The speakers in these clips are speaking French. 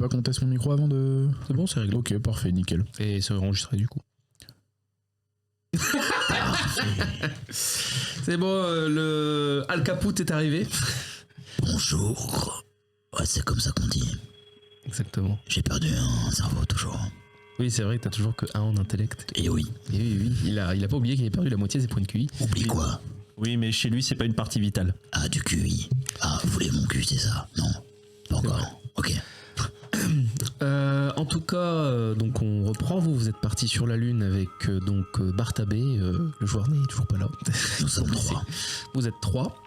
Pas qu'on teste mon micro avant de... C'est bon, c'est réglé. Ok, parfait, nickel. Et c'est enregistré du coup. C'est bon, le Al Caput est arrivé. Bonjour. Ouais, c'est comme ça qu'on dit. Exactement. J'ai perdu un cerveau toujours. Oui, c'est vrai que t'as toujours que 1 en intellect. Et oui. Et oui, il a pas oublié qu'il avait perdu la moitié de ses points de QI. Oublie quoi? Oui, mais chez lui, c'est pas une partie vitale. Ah, du QI. Ah, vous voulez mon cul, c'est ça? Non, pas encore. Ok. En tout cas, donc on reprend. Vous êtes parti sur la Lune avec Bartabé. Le joueur n'est toujours pas là. Nous sommes 3. Vous êtes 3.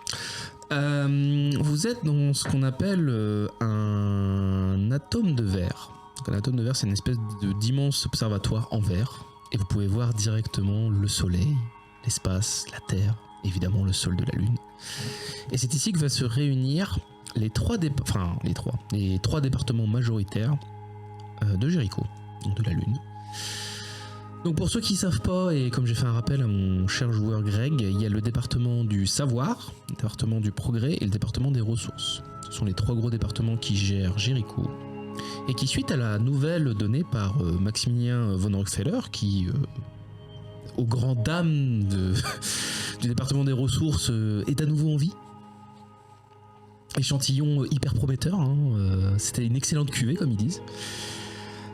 Vous êtes dans ce qu'on appelle un atome de verre. Donc un atome de verre, c'est une espèce d'immense observatoire en verre. Et vous pouvez voir directement le Soleil, l'espace, la Terre, évidemment le sol de la Lune. Et c'est ici que va se réunir les trois départements majoritaires de Jéricho, donc de la Lune. Donc pour ceux qui ne savent pas, et comme j'ai fait un rappel à mon cher joueur Greg, il y a le département du savoir, le département du progrès et le département des ressources. Ce sont les 3 gros départements qui gèrent Jéricho. Et qui, suite à la nouvelle donnée par Maximilien von Rockefeller, qui, au grand dam du département des ressources, est à nouveau en vie. Échantillon hyper prometteur, c'était une excellente cuvée comme ils disent.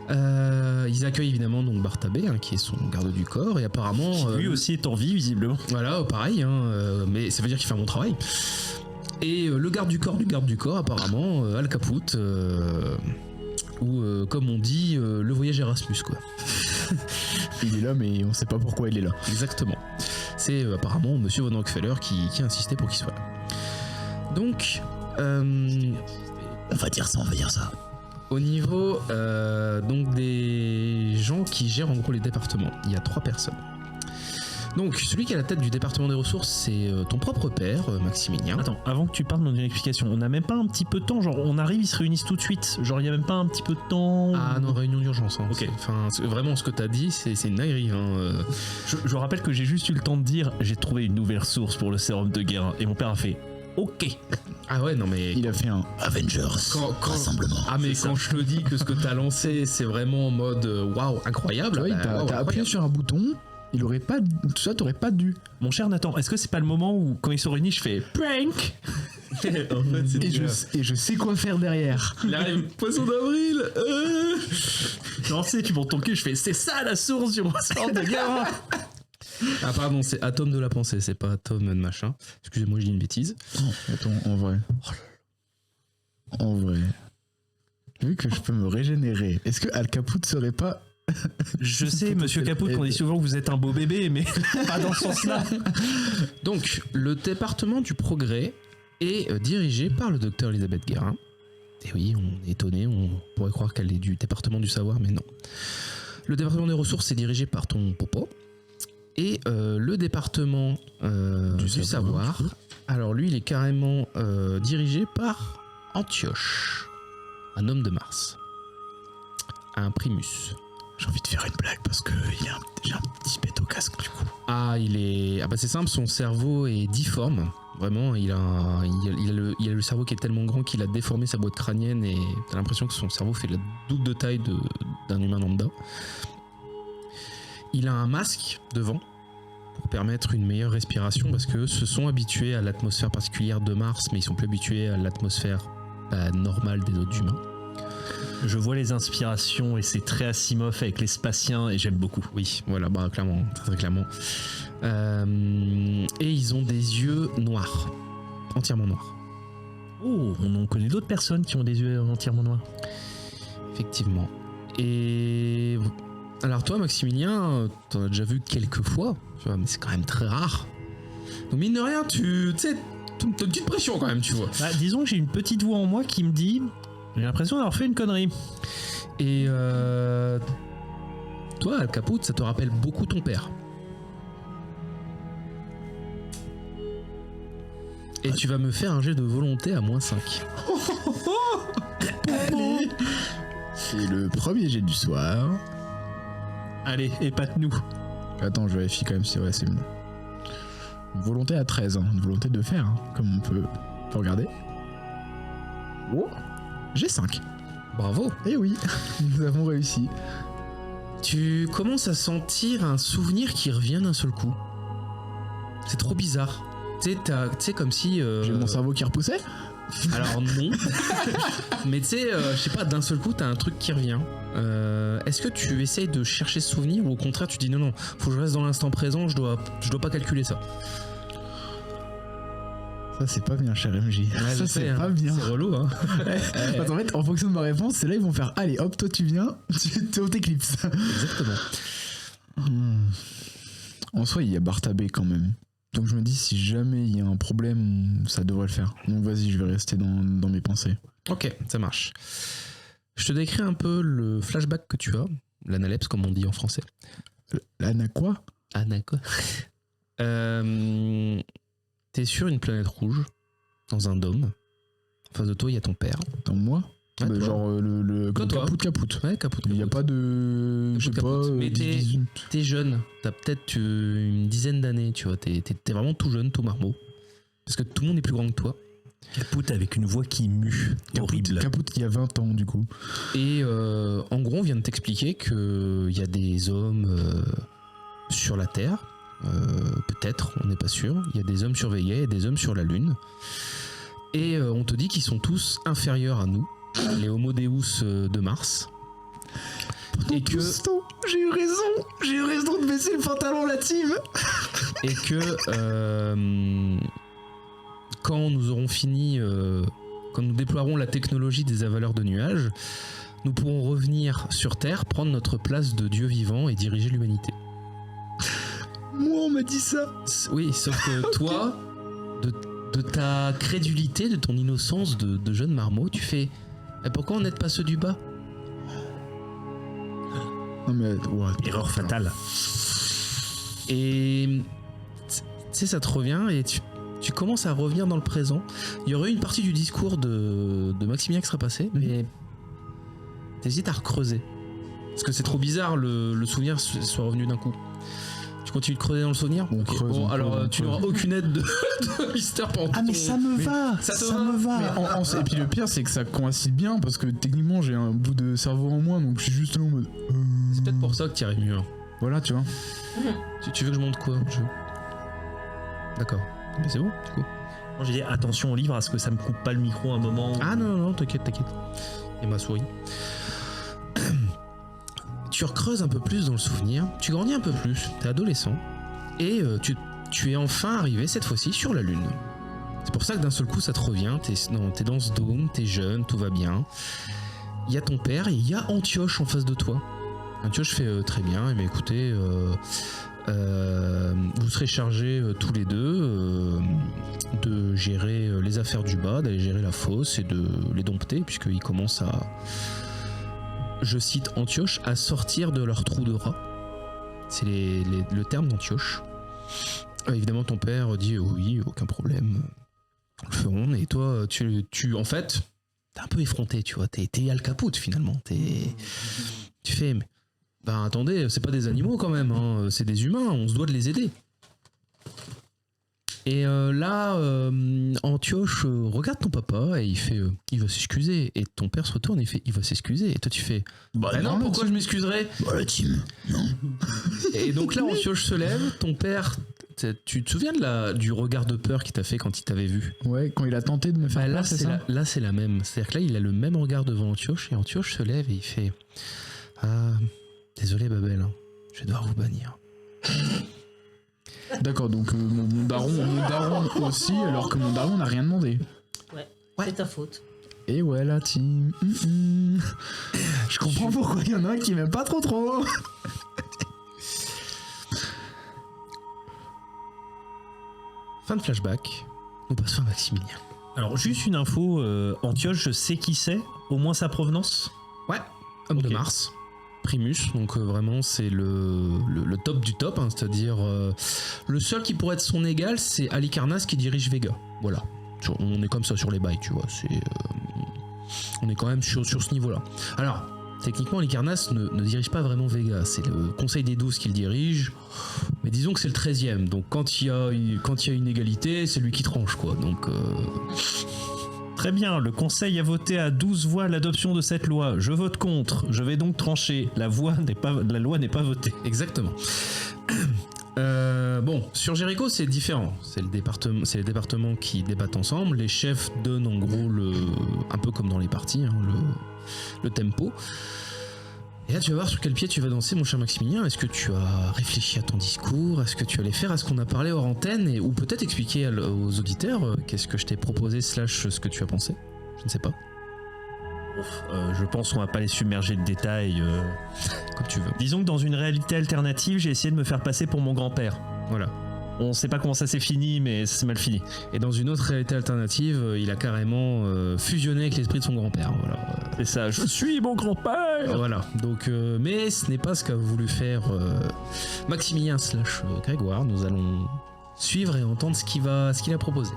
Ils accueillent évidemment donc Bartabé, qui est son garde du corps, et apparemment... Lui aussi est en vie, visiblement. Voilà, pareil, mais ça veut dire qu'il fait un bon travail. Et le garde du corps, apparemment, Al Caput, ou comme on dit, le voyage Erasmus, quoi. Il est là, mais on sait pas pourquoi il est là. Exactement. C'est apparemment Monsieur von Rockefeller qui a insisté pour qu'il soit là. Donc... On va dire ça. Au niveau donc des gens qui gèrent en gros les départements, il y a 3 personnes. Donc celui qui est à la tête du département des ressources, c'est ton propre père, Maximilien. Attends, avant que tu parles de mon explication, on n'a même pas un petit peu de temps, genre on arrive, ils se réunissent tout de suite, genre il n'y a même pas un petit peu de temps. Ah non, réunion d'urgence. Ok. Enfin, vraiment ce que t'as dit, c'est une dinguerie. Je rappelle que j'ai juste eu le temps de dire, j'ai trouvé une nouvelle source pour le sérum de Guérin, et mon père a fait ok. Ah ouais, non mais... Il a fait un Avengers. Rassemblement. Ah mais quand je te dis que ce que t'as lancé, c'est vraiment en mode waouh, incroyable. Ouais, t'as appuyé sur un bouton, il aurait pas... Tout ça, t'aurais pas dû. Mon cher Nathan, est-ce que c'est pas le moment où, quand ils sont réunis, je fais prank? En fait, c'est Et je sais quoi faire derrière. il arrive, poisson d'avril. Non, tu sais, tu montes ton cul, je fais c'est ça la source du sérum de Guérin. Ah pardon, c'est atome de la pensée, c'est pas atome de machin. Excusez-moi, j'ai dit une bêtise. Oh, attends, en vrai. Vu que je peux me régénérer, est-ce que Al Caput serait pas... Je sais, monsieur Caput, qu'on dit souvent que vous êtes un beau bébé, mais pas dans ce sens-là. Donc, le département du progrès est dirigé par le docteur Elisabeth Guérin. Et oui, on est étonné, on pourrait croire qu'elle est du département du savoir, mais non. Le département des ressources est dirigé par ton popo. Et le département du savoir, alors lui, il est carrément dirigé par Antioche, un homme de Mars, un primus. J'ai envie de faire une blague parce que j'ai un petit pet au casque du coup. Ah, c'est simple, son cerveau est difforme. Vraiment, il a le cerveau qui est tellement grand qu'il a déformé sa boîte crânienne et t'as l'impression que son cerveau fait la double de taille d'un humain lambda. Il a un masque devant pour permettre une meilleure respiration parce que se sont habitués à l'atmosphère particulière de Mars, mais ils sont plus habitués à l'atmosphère normale des autres humains. Je vois les inspirations et c'est très Asimov avec les Spatiens et j'aime beaucoup. Oui, voilà, clairement, très clairement. Et ils ont des yeux noirs, entièrement noirs. Oh, on connaît d'autres personnes qui ont des yeux entièrement noirs. Effectivement. Et alors toi, Maximilien, t'en as déjà vu quelques fois, tu vois, mais c'est quand même très rare. Donc mine de rien, tu sais, t'as une petite pression quand même, tu vois. Bah, disons que j'ai une petite voix en moi qui me dit, j'ai l'impression d'avoir fait une connerie. Et toi, Al Caput, ça te rappelle beaucoup ton père. Et tu vas me faire un jet de volonté à -5. Allez. C'est le premier jet du soir. Allez, épate-nous. Attends, je vérifie quand même si ouais, c'est bon. Une volonté à 13, une volonté de faire, comme on peut regarder. Oh, j'ai 5. Bravo. Eh oui, nous avons réussi. Tu commences à sentir un souvenir qui revient d'un seul coup. C'est trop bizarre. Tu sais, comme si... J'ai mon cerveau qui repoussait. Alors non. Mais tu sais, je sais pas, d'un seul coup, t'as un truc qui revient. Est-ce que tu essayes de chercher ce souvenir ou au contraire tu dis non, faut que je reste dans l'instant présent, je dois pas calculer ça. Ça c'est pas bien, cher MJ. Ouais, ça c'est pas bien. C'est relou, hein. Parce qu'en fait, en fonction de ma réponse, c'est là ils vont faire allez hop, toi tu viens, on t'éclipse. Exactement. En soi, il y a Bartabé quand même. Donc je me dis, si jamais il y a un problème, ça devrait le faire. Donc vas-y, je vais rester dans mes pensées. Ok, ça marche. Je te décris un peu le flashback que tu as, l'analepse comme on dit en français. L'ana quoi? Ana quoi? T'es sur une planète rouge, dans un dôme. En face de toi, il y a ton père. Dans moi? Ouais, toi. Genre le Toi. capoute. Ouais, caput. Il n'y a pas de... Je sais pas... Mais t'es jeune, t'as peut-être une dizaine d'années, tu vois. T'es vraiment tout jeune, tout marmot. Parce que tout le monde est plus grand que toi. Caput avec une voix qui mue. Horrible. Capoute il y a 20 ans du coup. Et en gros, on vient de t'expliquer qu'il y a des hommes sur la Terre. Peut-être, on n'est pas sûr. Il y a des hommes surveillés et des hommes sur la Lune. Et on te dit qu'ils sont tous inférieurs à nous, les Homo Deus de Mars. Et que, j'ai eu raison de baisser le pantalon la team. et que quand nous aurons fini, quand nous déploierons la technologie des avaleurs de nuages, nous pourrons revenir sur Terre, prendre notre place de Dieu vivant et diriger l'humanité. Moi on m'a dit ça. Oui, sauf que toi, de ta crédulité, de ton innocence de jeune marmot, tu fais pourquoi on n'aide pas ceux du bas? Non mais ouais, Erreur fatale. Et tu sais, ça te revient et tu commences à revenir dans le présent. Il y aurait eu une partie du discours de Maximilien qui serait passé, mais t'hésites à recreuser. Parce que c'est trop bizarre le souvenir soit revenu d'un coup. Tu continues de creuser dans le souvenir? On Ok, creuse, bon, on alors creuse, on tu creuse. n'auras aucune aide de Mister pendant Ah mais ton- ça me va. ça te me va. va. Et puis le pire c'est que ça coïncide bien parce que techniquement j'ai un bout de cerveau en moins donc je suis juste là en mode... C'est peut-être pour ça que tu y arrives mieux. Voilà tu vois. Tu veux que je monte quoi? D'accord. Mais c'est bon, du coup. Moi j'ai dit attention au livre, à ce que ça me coupe pas le micro un moment. Ah non, t'inquiète. Et ma souris. Tu recreuses un peu plus dans le souvenir, tu grandis un peu plus, t'es adolescent, et tu es enfin arrivé cette fois-ci sur la Lune. C'est pour ça que d'un seul coup ça te revient, t'es dans ce dôme, t'es jeune, tout va bien. Il y a ton père et il y a Antioche en face de toi. Antioche fait très bien, mais écoutez, vous serez chargés tous les deux de gérer les affaires du bas, d'aller gérer la fosse et de les dompter, puisqu'ils commencent à, je cite Antioche, à sortir de leur trou de rat. C'est le terme d'Antioche. Évidemment, ton père dit oui, aucun problème, le feront. Et toi, tu en fait, t'es un peu effronté, tu vois. T'es Al Caput finalement. Tu fais, mais ben attendez, c'est pas des animaux quand même, hein, c'est des humains, on se doit de les aider. Et là, Antioche regarde ton papa et il fait il va s'excuser. Et ton père se retourne et il fait il va s'excuser. Et toi tu fais bah non, pourquoi je m'excuserais? Bah la team, non. Et donc là, Antioche se lève, ton père, tu te souviens du regard de peur qu'il t'a fait quand il t'avait vu? Ouais, quand il a tenté de me faire Bah, là, peur, c'est ça. là, c'est la même. C'est-à-dire que là, il a le même regard devant Antioche et Antioche se lève et il fait ah, désolé Babel, hein, je vais devoir vous bannir. D'accord, donc mon daron aussi, alors que mon daron n'a rien demandé. Ouais, Ouais. c'est ta faute. Et ouais, la team. Je comprends pourquoi il y en a un qui m'aime pas trop. Fin de flashback. Nous passons à Maximilien. Alors juste une info, Antioche, je sais qui c'est, au moins sa provenance. Ouais, homme de Ok. Mars. Primus, donc vraiment c'est le top du top, hein, c'est-à-dire le seul qui pourrait être son égal, c'est Halicarnasse qui dirige Vega. Voilà, on est comme ça sur les bails, tu vois, on est quand même sur ce niveau-là. Alors, techniquement, Halicarnasse ne dirige pas vraiment Vega, c'est le Conseil des 12 qui le dirige, mais disons que c'est le 13e, donc quand il y a une égalité, c'est lui qui tranche, quoi, donc... Très bien, le Conseil a voté à 12 voix l'adoption de cette loi. Je vote contre. Je vais donc trancher. La loi n'est pas votée. Exactement. Bon, sur Jericho, c'est différent. C'est les départements qui débattent ensemble. Les chefs donnent en gros un peu comme dans les partis, hein, le tempo. Et là, tu vas voir sur quel pied tu vas danser, mon cher Maximilien. Est-ce que tu as réfléchi à ton discours? Est-ce que tu allais faire à ce qu'on a parlé hors antenne ou peut-être expliquer aux auditeurs qu'est-ce que je t'ai proposé / ce que tu as pensé? Je ne sais pas. Je pense qu'on va pas les submerger de détails. Comme tu veux. Disons que dans une réalité alternative, j'ai essayé de me faire passer pour mon grand-père. Voilà. On sait pas comment ça s'est fini, mais c'est mal fini. Et dans une autre réalité alternative, il a carrément fusionné avec l'esprit de son grand-père. Voilà. C'est ça, je suis mon grand-père. Voilà. Donc, mais ce n'est pas ce qu'a voulu faire Maximilien / Grégoire. Nous allons suivre et entendre ce qu'il a proposé.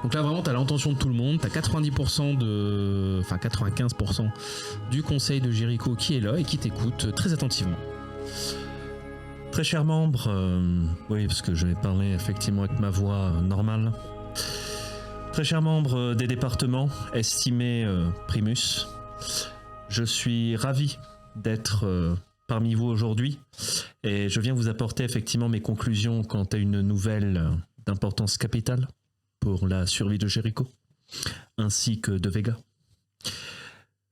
Donc là, vraiment, t'as l'intention de tout le monde. T'as 95% du conseil de Jericho qui est là et qui t'écoute très attentivement. Très cher membre, oui, parce que je vais parler effectivement avec ma voix normale. Très cher membre des départements, estimé Primus, je suis ravi d'être parmi vous aujourd'hui et je viens vous apporter effectivement mes conclusions quant à une nouvelle d'importance capitale pour la survie de Jericho, ainsi que de Vega.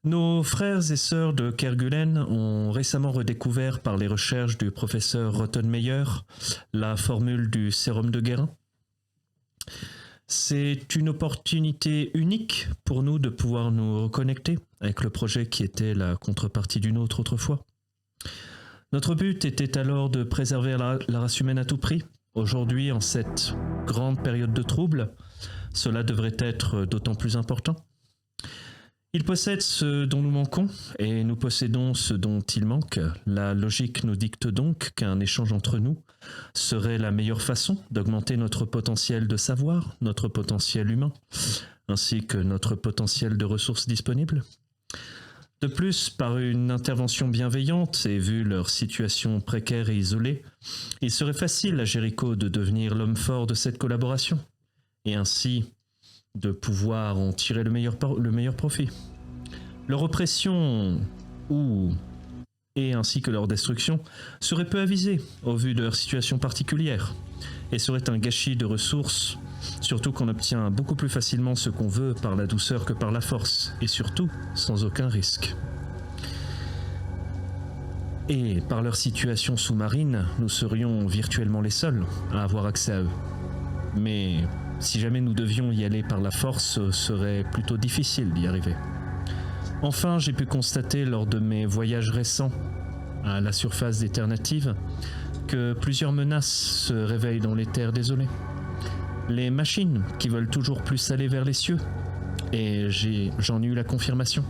Nos frères et sœurs de Kerguelen ont récemment redécouvert par les recherches du professeur Rottenmeier la formule du sérum de Guérin. C'est une opportunité unique pour nous de pouvoir nous reconnecter avec le projet qui était la contrepartie du nôtre autrefois. Notre but était alors de préserver la race humaine à tout prix. Aujourd'hui, en cette grande période de trouble, cela devrait être d'autant plus important. Il possède ce dont nous manquons, et nous possédons ce dont il manque. La logique nous dicte donc qu'un échange entre nous serait la meilleure façon d'augmenter notre potentiel de savoir, notre potentiel humain, ainsi que notre potentiel de ressources disponibles. De plus, par une intervention bienveillante, et vu leur situation précaire et isolée, il serait facile à Jericho de devenir l'homme fort de cette collaboration, et ainsi de pouvoir en tirer le meilleur profit. Leur oppression et ainsi que leur destruction seraient peu avisées au vu de leur situation particulière et serait un gâchis de ressources, surtout qu'on obtient beaucoup plus facilement ce qu'on veut par la douceur que par la force, et surtout sans aucun risque. Et par leur situation sous-marine, nous serions virtuellement les seuls à avoir accès à eux. Mais si jamais nous devions y aller par la force, ce serait plutôt difficile d'y arriver. Enfin, j'ai pu constater lors de mes voyages récents à la surface d'Eternative que plusieurs menaces se réveillent dans les terres désolées. Les machines qui veulent toujours plus aller vers les cieux, et j'en ai eu la confirmation.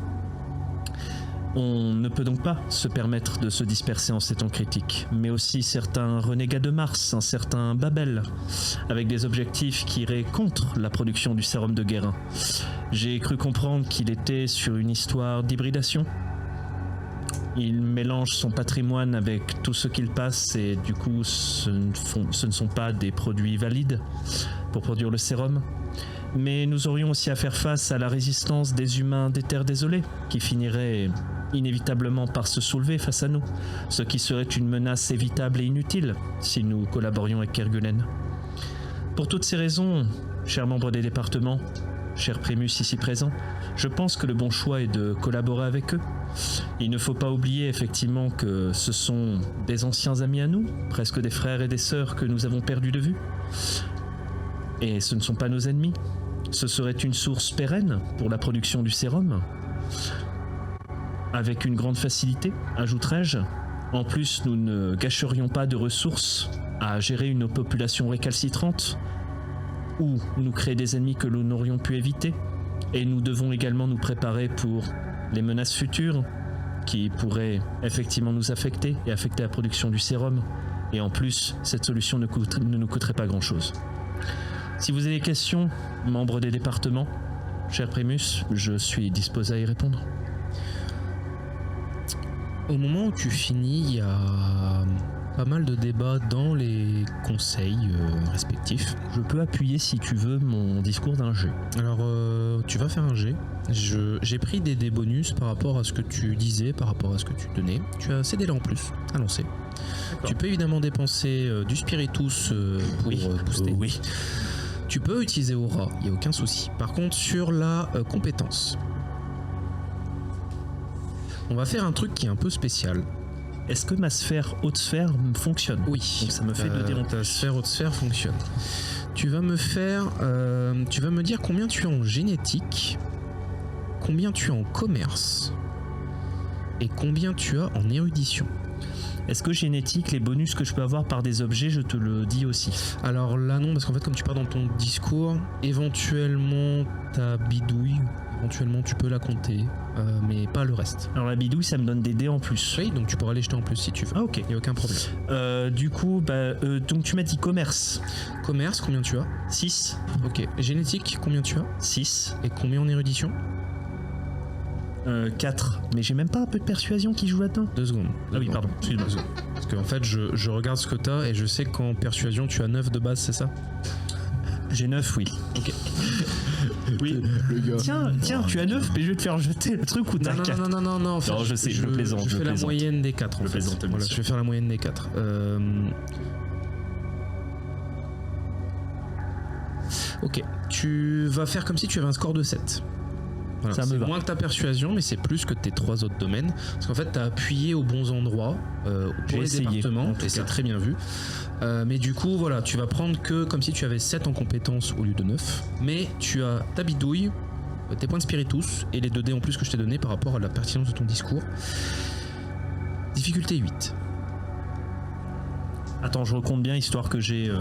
On ne peut donc pas se permettre de se disperser en ces temps critiques, mais aussi certains renégats de Mars, un certain Babel, avec des objectifs qui iraient contre la production du sérum de Guérin. J'ai cru comprendre qu'il était sur une histoire d'hybridation. Il mélange son patrimoine avec tout ce qu'il passe et du coup ce ne sont pas des produits valides pour produire le sérum. Mais nous aurions aussi à faire face à la résistance des humains des terres désolées qui finiraient inévitablement par se soulever face à nous, ce qui serait une menace évitable et inutile si nous collaborions avec Kerguelen. Pour toutes ces raisons, chers membres des départements, cher Primus ici présent, je pense que le bon choix est de collaborer avec eux. Il ne faut pas oublier effectivement que ce sont des anciens amis à nous, presque des frères et des sœurs que nous avons perdus de vue. Et ce ne sont pas nos ennemis. Ce serait une source pérenne pour la production du sérum, avec une grande facilité, ajouterais-je. En plus, nous ne gâcherions pas de ressources à gérer une population récalcitrante ou nous créer des ennemis que nous n'aurions pu éviter. Et nous devons également nous préparer pour les menaces futures qui pourraient effectivement nous affecter et affecter la production du sérum. Et en plus, cette solution ne nous coûterait pas grand-chose. Si vous avez des questions, membres des départements, cher Primus, je suis disposé à y répondre. Au moment où tu finis, il y a pas mal de débats dans les conseils respectifs. Je peux appuyer si tu veux mon discours d'un jet. Alors, tu vas faire un jet. J'ai pris des dés bonus par rapport à ce que tu disais, par rapport à ce que tu donnais. Tu as ces dés-là en plus à lancer. Tu peux évidemment dépenser du spiritus pour booster. Oui. Tu peux utiliser aura, il n'y a aucun souci. Par contre, sur la compétence, on va faire un truc qui est un peu spécial. Est-ce que ma sphère haute sphère fonctionne? Oui. Donc ça me fait 2 dés en Ta plus. sphère haute sphère fonctionne. Tu vas me dire combien tu as en génétique, combien tu as en commerce et combien tu as en érudition. Est-ce que génétique, les bonus que je peux avoir par des objets, je te le dis aussi? Alors là non, parce qu'en fait comme tu parles dans ton discours, éventuellement ta bidouille, éventuellement tu peux la compter, mais pas le reste. Alors la bidouille, ça me donne des dés en plus. Oui, donc tu pourras les jeter en plus si tu veux. Ah ok. Il n'y a aucun problème. Du coup, donc tu m'as dit commerce. Commerce, combien tu as? 6. Ok. Génétique, combien tu as? 6. Et combien en érudition? 4. Mais j'ai même pas un peu de persuasion qui joue là-dedans. 2 secondes. Ah oui, pardon, excuse-moi. Parce qu'en fait, je regarde ce que tu as et je sais qu'en persuasion, tu as 9 de base, c'est ça? J'ai 9, oui. Ok. Oui. Le gars. Tiens, tu as 9, mais je vais te faire jeter le truc ou t'as 4. Non. En fait, Non, je sais, je plaisante, Je je fais la plaisante. moyenne des 4. Je plaisante, bien Voilà, sûr. je vais faire la moyenne des 4. Ok. Tu vas faire comme si tu avais un score de 7. Voilà, Ça me c'est va. moins que ta persuasion, mais c'est plus que tes 3 autres domaines. Parce qu'en fait, tu as appuyé aux bons endroits J'ai pour les essayé, départements, en tout et c'est cas. très bien vu. Mais du coup, voilà, tu vas prendre que comme si tu avais 7 en compétences au lieu de 9. Mais tu as ta bidouille, tes points de spiritus et les 2 dés en plus que je t'ai donné par rapport à la pertinence de ton discours. Difficulté 8. Attends, je recompte bien histoire que j'ai.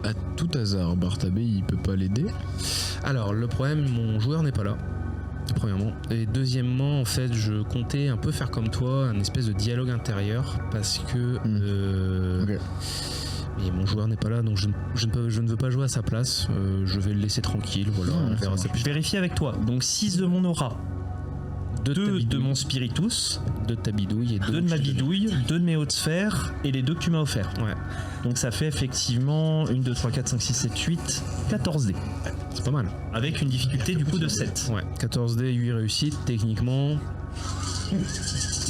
À tout hasard, Bartabé, il peut pas l'aider. Alors, le problème, mon joueur n'est pas là, premièrement. Et deuxièmement, en fait, je comptais un peu faire comme toi, un espèce de dialogue intérieur, parce que... Ok. Mais mon joueur n'est pas là, donc je ne veux pas jouer à sa place. Je vais le laisser tranquille, voilà. On verra ça plus Je vérifie avec toi. Donc 6 de mon aura, 2 de mon spiritus, 2 de ta bidouille et 2 de ma bidouille, 2 de mes hautes sphères et les 2 que tu m'as offert. Ouais, Donc ça fait effectivement 1, 2, 3, 4, 5, 6, 7, 8, 14 dés. c'est pas mal. Avec une difficulté du coup de 7. Ouais, 14 dés, 8 réussites, techniquement.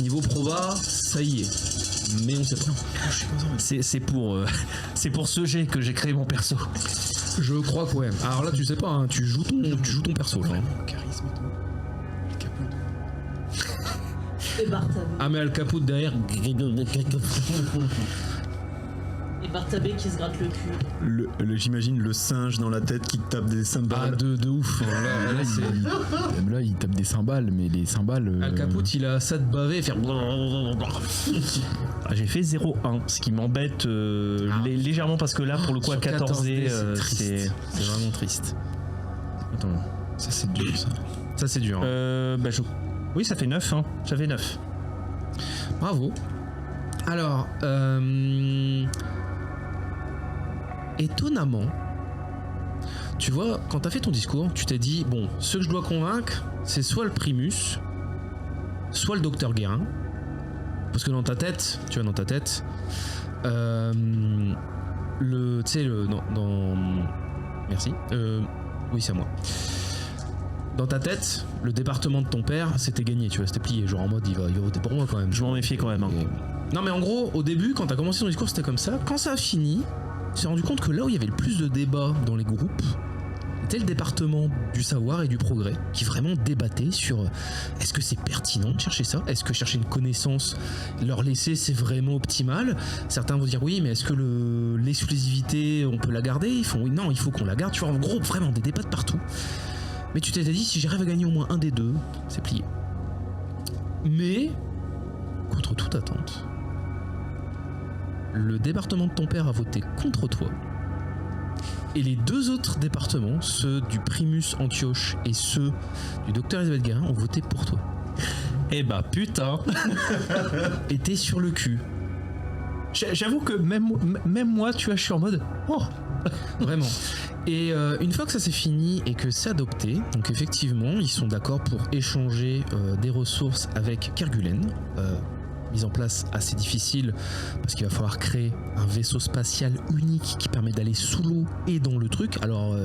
Niveau proba, ça y est. Mais on sait pas. C'est pour ce jet que j'ai créé mon perso. Je crois que ouais. Alors là, tu sais pas, hein, tu joues ton perso là. hein. Charisme et tout. Le capot. Et Bartabé. Ah mais Al Caput derrière. Et Bartabé qui se gratte le cul. J'imagine le singe dans la tête qui tape des Ah cymbales. de ouf. hein. Là, c'est... Là, il tape des cymbales, mais les cymbales. Al Caput, il a ça de baver et faire. Ah, j'ai fait 0-1, ce qui m'embête légèrement parce que là pour le coup à Sur 14 dés, c'est triste. c'est. C'est vraiment triste. Attends. Ça, c'est dur, ça. Ça c'est dur. hein. Oui, ça fait 9, hein. J'avais 9. Bravo. Alors, étonnamment, tu vois, quand t'as fait ton discours, tu t'es dit, bon, ceux que je dois convaincre, c'est soit le Primus, soit le Docteur Guérin. Parce que dans ta tête, tu vois, tu sais, merci. Oui, c'est à moi. Dans ta tête, le département de ton père, c'était gagné, tu vois, c'était plié. Genre en mode, il va voter pour moi quand même. Je m'en méfiais quand même. Hein. Non mais en gros, au début, quand t'as commencé ton discours, c'était comme ça. Quand ça a fini, tu t'es rendu compte que là où il y avait le plus de débats dans les groupes, c'était le département du savoir et du progrès, qui vraiment débattait sur est-ce que c'est pertinent de chercher ça? Est-ce que chercher une connaissance, leur laisser, c'est vraiment optimal? Certains vont dire oui, mais est-ce que l'exclusivité, on peut la garder? Ils font oui, non, il faut qu'on la garde. Tu vois, en gros, vraiment des débats de partout. Mais tu t'es dit, si j'arrive à gagner au moins un des deux, c'est plié. Mais, contre toute attente, le département de ton père a voté contre toi. Et les 2 autres départements, ceux du Primus Antioche et ceux du Docteur Elisabeth Guérin, ont voté pour toi. Eh bah putain. Et t'es sur le cul. J'avoue que même moi, tu vois, je suis en mode. Oh. Vraiment. Et une fois que ça c'est fini et que c'est adopté, donc effectivement, ils sont d'accord pour échanger des ressources avec Kerguelen. mise en place assez difficile parce qu'il va falloir créer un vaisseau spatial unique qui permet d'aller sous l'eau et dans le truc. Alors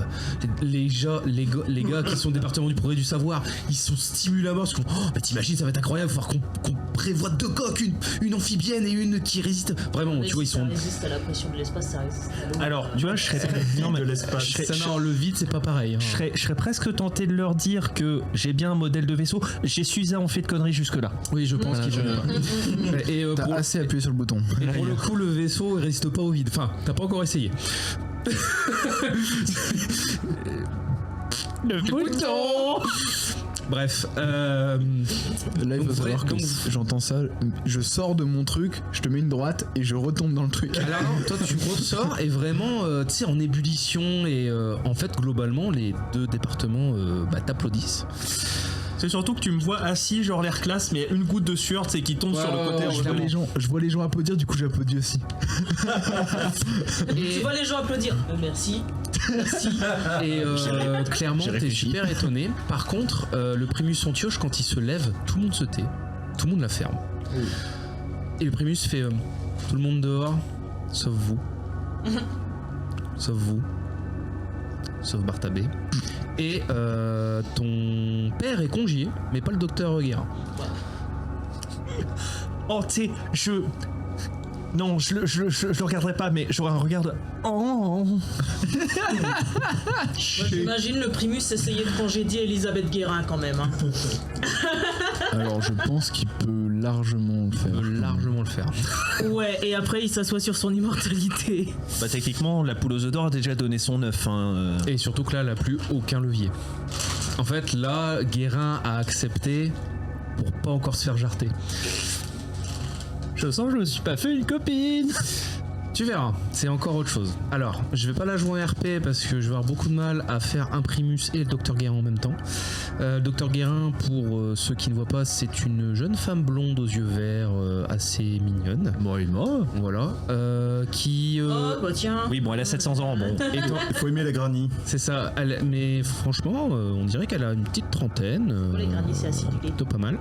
les gars qui sont au département du progrès du savoir, ils sont stimulés à mort parce que mais t'imagines, ça va être incroyable, il va falloir qu'on prévoit 2 coques, une amphibienne et une qui résiste. Vraiment, tu vois, ils sont. Ça résiste à la pression de l'espace, ça résiste à l'eau. Alors, tu vois, je serais de l'espace. Le vide, c'est pas pareil. Hein. Je serais presque tenté de leur dire que j'ai bien un modèle de vaisseau. J'ai suffisamment fait de conneries jusque-là. Oui, je pense qu'ils vont. Et T'as assez appuyé sur le bouton. Et pour le coup, le vaisseau il résiste pas au vide. Enfin, t'as pas encore essayé. Le bouton. Bref, Là, il donc, faut savoir que donc- j'entends ça, je sors de mon truc, je te mets une droite et je retombe dans le truc. alors non, toi tu ressors et vraiment, tu sais, en ébullition et en fait, globalement, les 2 départements t'applaudissent. C'est surtout que tu me vois assis, genre l'air classe, mais une goutte de sueur, tu sais, qui tombe sur le côté. ouais, Je vois les gens applaudir, du coup j'applaudis aussi. Tu vois les gens applaudir. Merci. Merci. Et clairement, j'ai t'es réfléchi. super étonné. Par contre, le Primus Antioche, quand il se lève, tout le monde se tait. Tout le monde la ferme. Et le Primus fait tout le monde dehors, sauf vous. Sauf vous. Sauf Bartabé. Et ton père est congié, mais pas le docteur Guérin. Oh, tu sais, non, je le regarderai pas, mais j'aurai un regard de. Oh. Moi, j'imagine le Primus essayer de congédier Elisabeth Guérin quand même. Hein. Alors je pense qu'il peut largement le faire. Il peut largement le faire. Ouais, et après il s'assoit sur son immortalité. Bah, techniquement, la poule aux œufs d'or a déjà donné son œuf. Hein. Et surtout que là, elle a plus aucun levier. En fait, là, Guérin a accepté pour pas encore se faire jarter. Je sens que je me suis pas fait une copine. Tu verras, c'est encore autre chose. Alors, je vais pas la jouer en RP parce que je vais avoir beaucoup de mal à faire un Primus et le Dr Guérin en même temps. Dr Guérin, pour ceux qui ne voient pas, c'est une jeune femme blonde aux yeux verts assez mignonne. Bon, Voilà. Qui... Oh bah tiens. oui, bon, elle a 700 ans, bon. Il faut aimer la granny. C'est ça, mais franchement, on dirait qu'elle a une petite trentaine. Les granits, c'est acidulé. Plutôt pas mal.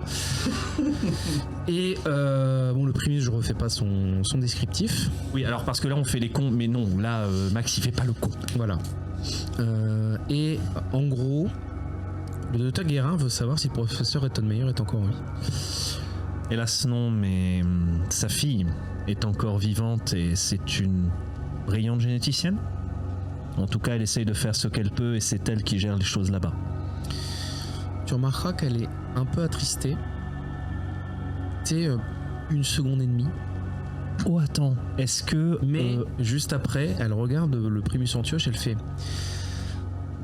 Et bon, le Primus, je refais pas son descriptif. Oui, alors parce que là, on fait les cons, mais non, là, Max, il fait pas le con. Voilà. Et en gros, le Dr Guérin veut savoir si le professeur Ettenmeyer est encore en vie. Hélas, non, mais sa fille est encore vivante et c'est une brillante généticienne. En tout cas, elle essaye de faire ce qu'elle peut et c'est elle qui gère les choses là-bas. Tu remarqueras qu'elle est un peu attristée. Tu sais, 1 seconde et demie. Oh, attends, est-ce que... Mais juste après, elle regarde le Primus Antioche, elle fait...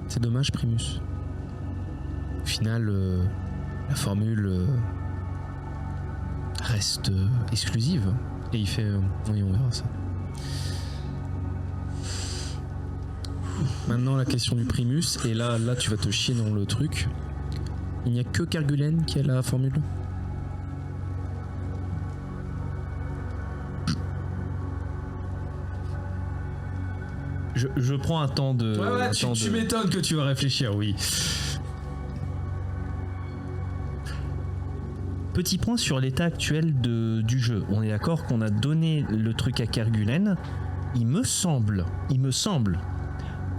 C'est dommage, Primus. Au final, la formule reste exclusive. Et il fait... oui, on verra ça. Maintenant, la question du Primus, et là, tu vas te chier dans le truc. Il n'y a que Kerguelen qui a la formule. Je prends un temps de... tu m'étonnes que tu vas réfléchir, oui. Petit point sur l'état actuel du jeu. On est d'accord qu'on a donné le truc à Kerguelen. Il me semble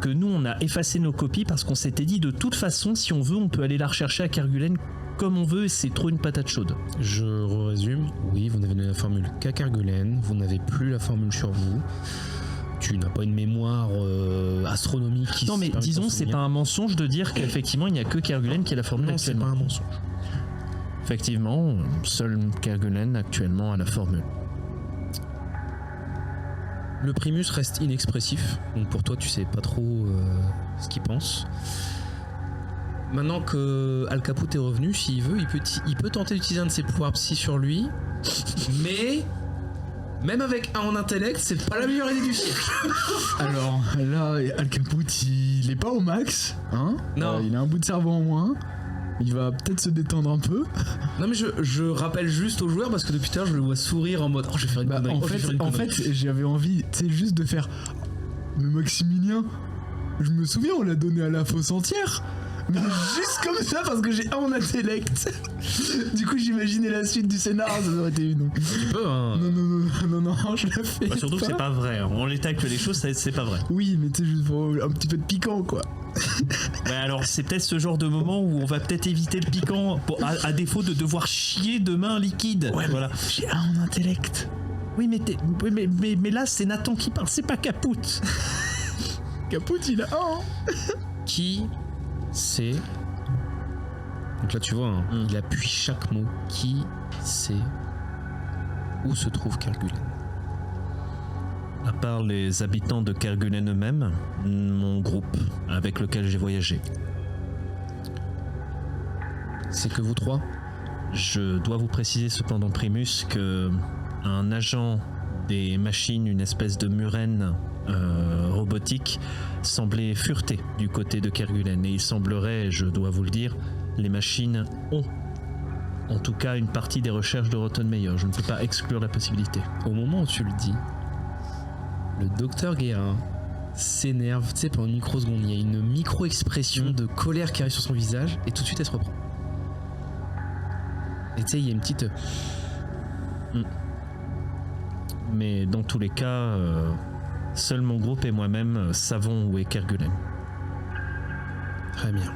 que nous, on a effacé nos copies parce qu'on s'était dit de toute façon, si on veut, on peut aller la rechercher à Kerguelen comme on veut et c'est trop une patate chaude. Je résume. Oui, vous n'avez donné la formule qu'à Kerguelen. Vous n'avez plus la formule sur vous. Tu n'as pas une mémoire astronomique qui Non, mais permet de disons, t'en c'est souvenir. pas un mensonge de dire qu'effectivement, il n'y a que Kerguelen qui a la formule Non, c'est actuellement. pas un mensonge. Effectivement, seul Kerguelen actuellement a la formule. Le Primus reste inexpressif, donc pour toi tu sais pas trop ce qu'il pense. Maintenant que Al Caput est revenu, s'il veut, il peut tenter d'utiliser un de ses pouvoirs psy sur lui, mais même avec un en intellect, c'est pas la meilleure idée du siècle. Alors là, Al Caput, il est pas au max, hein. Non. Il a un bout de cerveau en moins. Il va peut-être se détendre un peu. Non mais je rappelle juste aux joueurs parce que depuis tout à l'heure je le vois sourire en mode oh je vais faire une connerie. En fait, j'avais envie, tu sais, juste de faire. Mais Maximilien, je me souviens, on l'a donné à la fosse entière. Mais juste comme ça parce que j'ai 1 en intellect. Du coup j'imaginais la suite du scénar, ça aurait été une. Tu peux, hein. Non, je la fais. Bah, surtout que c'est pas vrai. En l'état actuel des choses, c'est pas vrai. Oui, mais tu sais, juste pour un petit peu de piquant quoi. Ouais, alors c'est peut-être ce genre de moment où on va peut-être éviter le piquant à défaut de devoir chier demain liquide. Ouais, voilà. J'ai 1 en intellect. Oui, mais là c'est Nathan qui parle, c'est pas Caput. Caput, il a 1. Qui c'est. Donc là, tu vois, hein, il appuie chaque mot. Qui c'est où se trouve Kerguelen? À part les habitants de Kerguelen eux-mêmes, mon groupe avec lequel j'ai voyagé. C'est que vous 3? Je dois vous préciser cependant, Primus, que un agent des machines, une espèce de murène robotique, semblait fureter du côté de Kerguelen. Et il semblerait, je dois vous le dire, les machines ont en tout cas une partie des recherches de Rottenmeier. Je ne peux pas exclure la possibilité. Au moment où tu le dis, le docteur Guérin s'énerve, tu sais, pendant une microseconde. Il y a une micro-expression de colère qui arrive sur son visage et tout de suite elle se reprend. Et tu sais, il y a une petite... Mais dans tous les cas, seul mon groupe et moi-même savons où est Kerguelen. Très bien.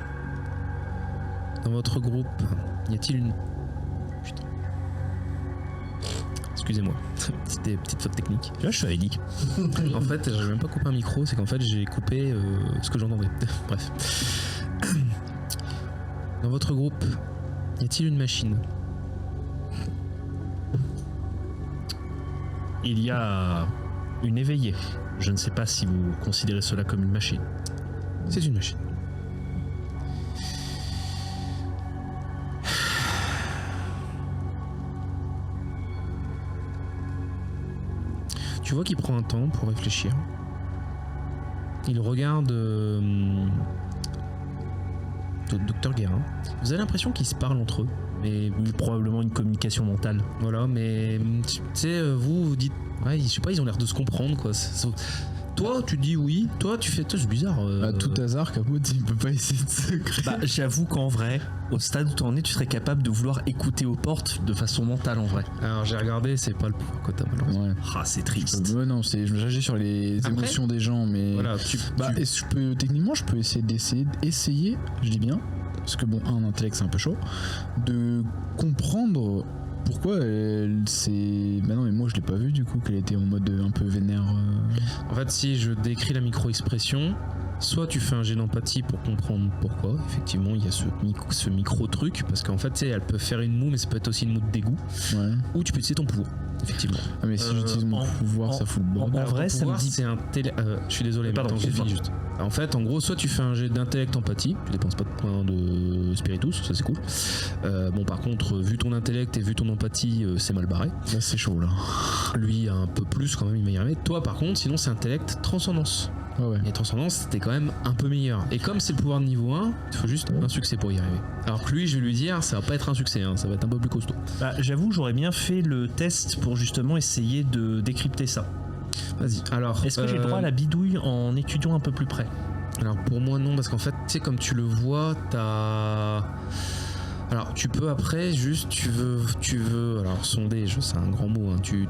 Dans votre groupe, y a-t-il une... Putain. Excusez-moi, petite faute technique. Là, je suis avec Nick. En fait, j'ai même pas coupé un micro, c'est qu'en fait j'ai coupé ce que j'entendais. Bref. Dans votre groupe, y a-t-il une machine? Il y a une éveillée. Je ne sais pas si vous considérez cela comme une machine. C'est une machine. Tu vois qu'il prend un temps pour réfléchir. Il regarde Dr Guérin. Vous avez l'impression qu'ils se parlent entre eux. Mais Probablement une communication mentale. voilà, mais tu sais, vous dites, ouais, je sais pas, ils ont l'air de se comprendre quoi. Toi, tu dis oui, toi, tu fais, toi, c'est bizarre. À tout hasard, Caput, il peut pas essayer de se créer. Bah, j'avoue qu'en vrai, au stade où tu en es, tu serais capable de vouloir écouter aux portes de façon mentale en vrai. Alors j'ai regardé, c'est pas le pouvoir que t'as malheureusement. Ouais. Ah, c'est triste. Ouais, non, j'agis sur les Après, émotions des gens, mais. Voilà, Est-ce que techniquement, je peux essayer, je dis bien, parce que bon, un intellect c'est un peu chaud, de comprendre pourquoi elle s'est. Bah non, mais moi je l'ai pas vu du coup, qu'elle était en mode un peu vénère. En fait, si je décris la micro-expression, soit tu fais un jet d'empathie pour comprendre pourquoi, effectivement, il y a ce micro-truc, parce qu'en fait, tu sais, elle peut faire une moue, mais ça peut être aussi une moue de dégoût, Ouais. ou tu peux utiliser ton pouvoir, effectivement. Ah, mais si j'utilise mon pouvoir, ça fout le bordel. en vrai, ton ça me pouvoir, dit. c'est un je suis désolé, mais Pardon, attends, j'ai fini juste. En fait, en gros, soit tu fais un jet d'intellect empathie, tu dépenses pas de points de spiritus, ça c'est cool. Bon, par contre, vu ton intellect et vu ton empathie, c'est mal barré. Là, c'est chaud là. Lui a un peu plus quand même, il va y arriver. Toi, par contre, sinon c'est intellect transcendance. Ouais. Et transcendance, c'était quand même un peu meilleur. Et comme c'est le pouvoir de niveau 1, il faut juste un succès pour y arriver. Alors que lui, je vais lui dire, ça va pas être un succès, hein, ça va être un peu plus costaud. Bah, j'avoue, j'aurais bien fait le test pour justement essayer de décrypter ça. Vas-y. Alors, Est-ce que j'ai le droit à la bidouille en étudiant un peu plus près? alors pour moi non, parce qu'en fait, tu sais, comme tu le vois, t'as... Alors tu peux après juste, tu veux, alors sonder, c'est un grand mot, hein, tu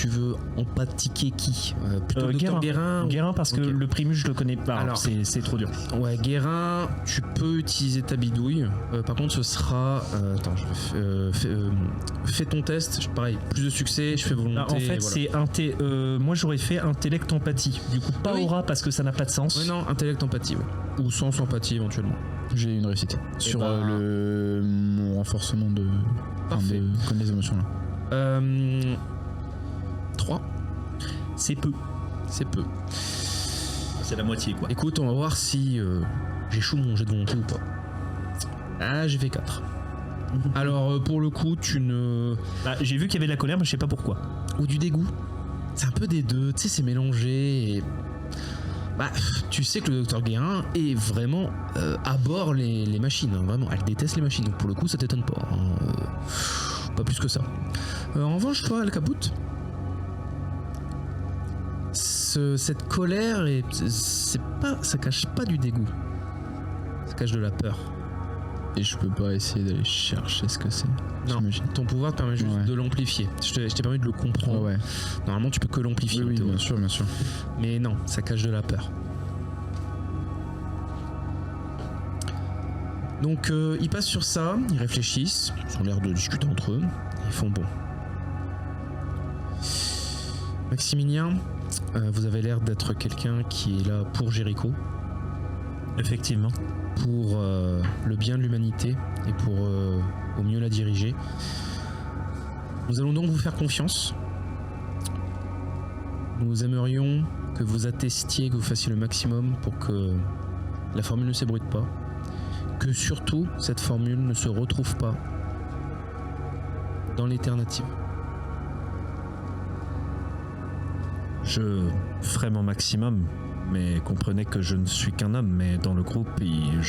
veux empathiquer qui plutôt Dr Guérin. Guérin, parce que Ok. le Primus, je le connais pas. Alors, Alors, c'est trop dur. Ouais, Guérin, tu peux utiliser ta bidouille. Par contre, ce sera. Attends, fais ton test. Pareil, plus de succès, je fais volonté. Ah, en fait, et voilà. c'est moi j'aurais fait intellect empathie. Du coup, pas Oui. aura parce que ça n'a pas de sens. Ouais, non, intellect empathie, ouais. Ou sans empathie éventuellement. J'ai une réussite. Sur ben- mon renforcement de. Parfait. De connaître les émotions là. 3, C'est peu. c'est peu. C'est la moitié quoi. Écoute, on va voir si j'échoue mon jet de volonté ou pas. Ah, j'ai fait 4. Alors, pour le coup, tu ne. Bah, j'ai vu qu'il y avait de la colère, mais je sais pas pourquoi. Ou du dégoût. C'est un peu des deux, tu sais, c'est mélangé et... Bah, tu sais que le docteur Guérin est vraiment à bord les machines, hein, vraiment, elle déteste les machines, donc pour le coup ça t'étonne pas, hein, pas plus que ça. En revanche, toi, Al Caput, cette colère, ça cache pas du dégoût. Ça cache de la peur. Et je peux pas essayer d'aller chercher ce que c'est. Non, j'imagine. ton pouvoir te permet juste Ouais. de l'amplifier. Je t'ai permis de le comprendre. Ouais. Normalement, tu peux que l'amplifier. en Oui, théorie. bien sûr, bien sûr. Mais non, ça cache de la peur. Donc, ils passent sur ça, ils réfléchissent, ils ont l'air de discuter entre eux. Ils font bon. Maximilien, vous avez l'air d'être quelqu'un qui est là pour Jéricho, Effectivement. pour le bien de l'humanité et pour au mieux la diriger. Nous allons donc vous faire confiance. Nous aimerions que vous attestiez, que vous fassiez le maximum pour que la formule ne s'ébruite pas, que surtout cette formule ne se retrouve pas dans l'alternative. Je ferai mon maximum, mais comprenez que je ne suis qu'un homme, mais dans le groupe, il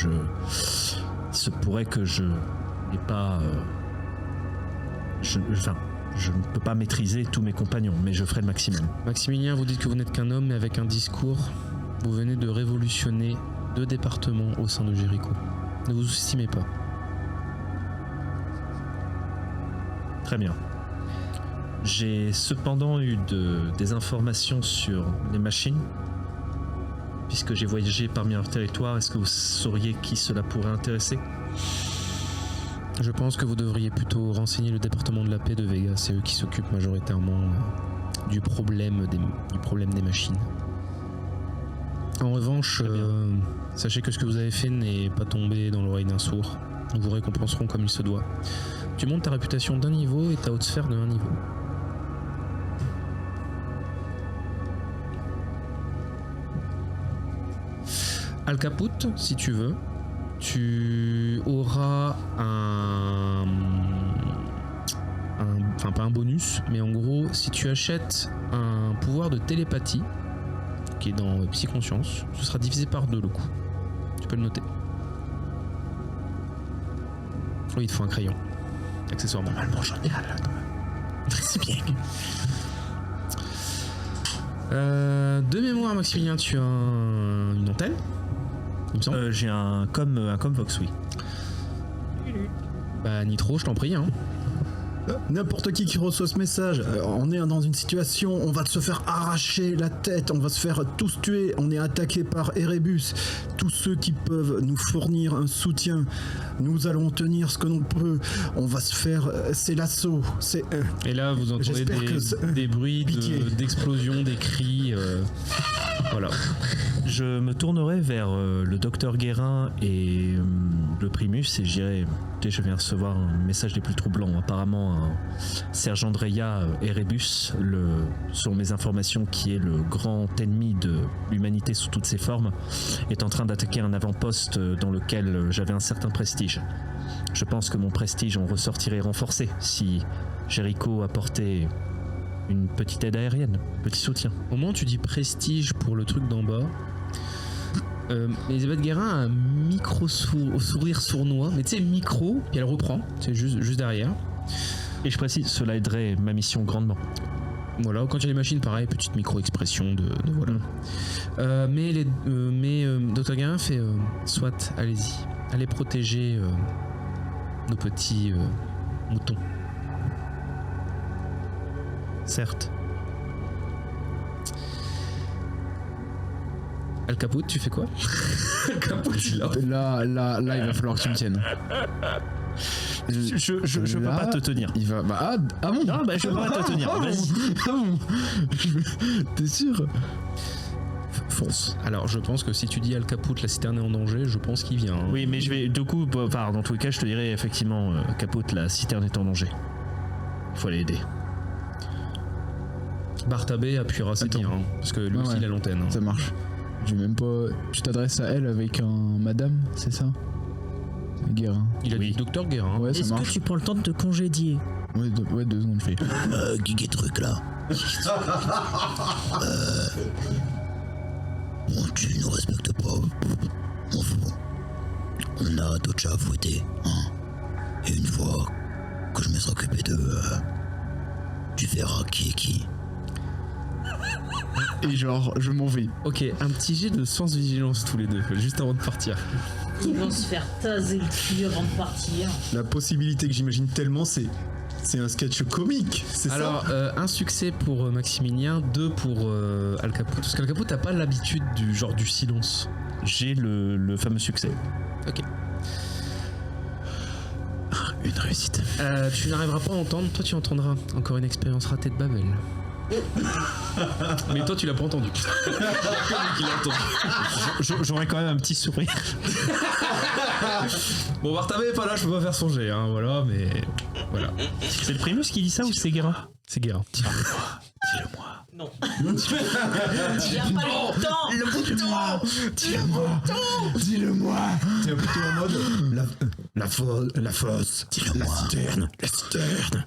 se pourrait que je n'ai pas... je ne peux pas maîtriser tous mes compagnons, mais je ferai le maximum. Maximilien, vous dites que vous n'êtes qu'un homme, mais avec un discours, vous venez de révolutionner 2 départements au sein de Jéricho. Ne vous sous-estimez pas. Très bien. J'ai cependant eu des informations sur les machines. Puisque j'ai voyagé parmi leurs territoires, est-ce que vous sauriez qui cela pourrait intéresser? Je pense que vous devriez plutôt renseigner le département de la paix de Vega. C'est eux qui s'occupent majoritairement du problème des machines. En revanche, sachez que ce que vous avez fait n'est pas tombé dans l'oreille d'un sourd. Nous vous récompenserons comme il se doit. Tu montes ta réputation d'un niveau et ta haute sphère de un niveau. Al Caput, si tu veux, tu auras enfin pas un bonus, mais en gros, si tu achètes un pouvoir de télépathie, qui est dans Psyconscience, ce sera divisé par 2 le coût. Tu peux le noter. Oui, il te faut un crayon. Accessoirement. Normalement, j'en ai un là, quand même. C'est bien. De mémoire, Maximilien, tu as une antenne, il me semble. J'ai un Comvox, oui. Bah, Nitro, je t'en prie. Hein. N'importe qui reçoit ce message, on est dans une situation, on va se faire arracher la tête, on va se faire tous tuer, on est attaqué par Erebus. Tous ceux qui peuvent nous fournir un soutien, nous allons tenir ce que l'on peut, on va se faire, c'est l'assaut, c'est... Et là, vous entendez J'espère que des bruits pitié. d'explosion, des cris. Voilà. Je me tournerai vers le docteur Guérin et le Primus et je dirais, écoutez, je viens recevoir un message des plus troublants. Apparemment, un sergent Dreya Erebus, selon mes informations, qui est le grand ennemi de l'humanité sous toutes ses formes, est en train d'attaquer un avant-poste dans lequel j'avais un certain prestige. Je pense que mon prestige en ressortirait renforcé si Jéricho apportait une petite aide aérienne, petit soutien. Au moment où tu dis prestige pour le truc d'en bas, Elisabeth Guérin a un sourire sournois, mais tu sais, micro, puis elle reprend, c'est juste derrière. Et je précise, cela aiderait ma mission grandement. Voilà, quand il y a les machines, pareil, petite micro-expression de voilà. Mais Dr Guérin fait soit, allez-y, allez protéger nos petits moutons. Certes. Al Caput, tu fais quoi? Al Caput, Là, il va falloir que tu me tiennes. Je peux Là, pas te tenir. Il va. Bah, ah bon? Non, bah je peux pas te tenir. Vas-y. Ah bon? T'es sûr? Fonce. Alors, je pense que si tu dis Al Caput, la citerne est en danger, je pense qu'il vient. Hein. Oui, mais je vais. Du coup, dans tous les cas, je te dirais effectivement, Caput, la citerne est en danger. Il faut l'aider. Bartabé appuiera ses Attends. tirs, hein, parce que lui Ouais, aussi ouais. il a l'antenne. Hein. Ça marche. Je vais même pas. Tu t'adresses à elle avec un madame, c'est ça? Guérin. Il a Oui. dit Docteur Guérin. Ouais, ça Est-ce que marche. tu prends le temps de te congédier? Ouais, 2 secondes, je fais. Guiguet truc là. Bon, tu nous respectes pas. On fout. On a d'autres chats à fouetter, hein. Et une fois que je me serai occupé d'eux, tu verras qui est qui. Et genre, je m'en vais. Ok, un petit jet de sens vigilance tous les deux, juste avant de partir. Ils vont se faire taser le cul avant de partir. La possibilité que j'imagine tellement, c'est un sketch comique, c'est ça? Alors, un succès pour Maximilien, 2 pour Al Caput. Parce qu'Al Caput, t'as pas l'habitude du silence. J'ai le fameux succès. Ok. Une réussite. Tu n'arriveras pas à entendre, toi tu entendras encore une expérience ratée de Babel. Mais toi tu l'as pas entendu. J'aurais quand même un petit sourire. Bon, Barthabé est pas là, je peux pas faire songer, hein, voilà, mais voilà. C'est le Primus qui dit ça ou c'est Guérin? C'est Guérin. Dis-le-moi. Non. Il n'y a pas le temps. Le bouton. Dis-le-moi. Dis-le-moi. C'est plutôt en mode la fosse, la citerne, la citerne.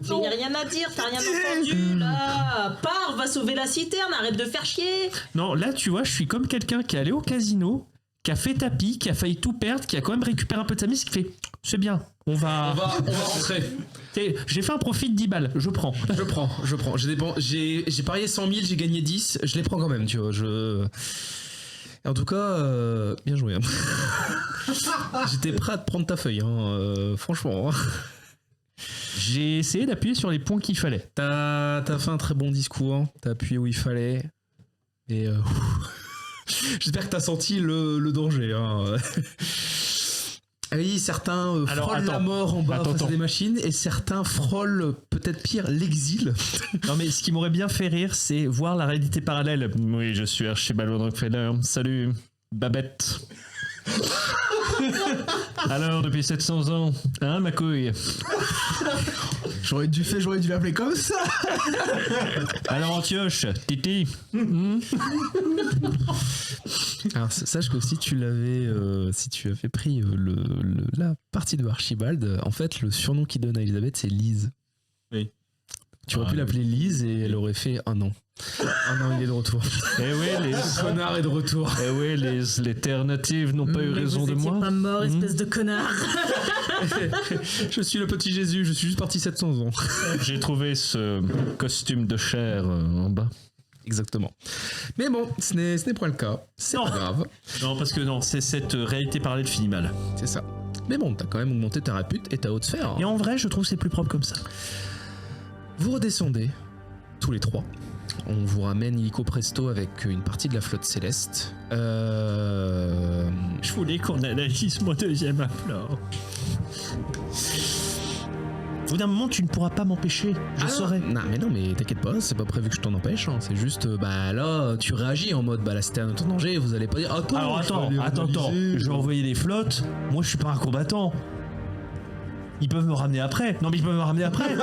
Mais y a rien à dire, t'as rien entendu là. Pars, va sauver la citerne, arrête de faire chier. Non, là tu vois, je suis comme quelqu'un qui est allé au casino, qui a fait tapis, qui a failli tout perdre, qui a quand même récupéré un peu de sa mise, qui fait c'est bien, on va rentrer. J'ai fait un profit de 10 balles, je prends. Je prends. J'ai parié 100 000, j'ai gagné 10, je les prends quand même, tu vois. En tout cas, bien joué. Hein. J'étais prêt à te prendre ta feuille, hein, franchement. Hein. J'ai essayé d'appuyer sur les points qu'il fallait. T'as fait un très bon discours, hein. T'as appuyé où il fallait. Et j'espère que t'as senti le danger. Hein. Oui, certains frôlent la mort en bas face à des machines et certains frôlent peut-être pire l'exil. Non mais ce qui m'aurait bien fait rire, c'est voir la réalité parallèle. Oui, je suis Archibald Rockefeller. Salut, Babette. Alors, depuis 700 ans, hein, ma couille? J'aurais dû l'appeler comme ça. Alors, Antioche, Titi. Alors, sache que si tu avais pris la partie de Archibald, en fait, le surnom qu'il donne à Elisabeth, c'est Lise. Oui. Tu aurais pu l'appeler Lise et elle aurait fait un an. Un an, il est de retour. Eh oui, Ce connard est de retour. Eh oui, les terres natives n'ont pas eu raison de moi. Vous pas mort, espèce de connard. Je suis le petit Jésus, je suis juste parti 700 ans. J'ai trouvé ce costume de chair en bas. Exactement. Mais bon, ce n'est pas le cas. C'est pas grave. Non, parce que non, c'est cette réalité parallèle finit mal. C'est ça. Mais bon, t'as quand même augmenté ta répute et ta haute sphère. Hein. Et en vrai, je trouve que c'est plus propre comme ça. Vous redescendez, tous les trois. On vous ramène illico presto avec une partie de la flotte céleste. Je voulais qu'on analyse mon deuxième apport. Au bout d'un moment, tu ne pourras pas m'empêcher. Je saurai. Non, mais t'inquiète pas, c'est pas prévu que je t'en empêche. Hein. C'est juste, là, tu réagis en mode, la cité est en danger. Vous allez pas dire, attends. Alors attends. Je vais envoyer des flottes. Moi, je suis pas un combattant. Ils peuvent me ramener après. Non, mais ils peuvent me ramener après.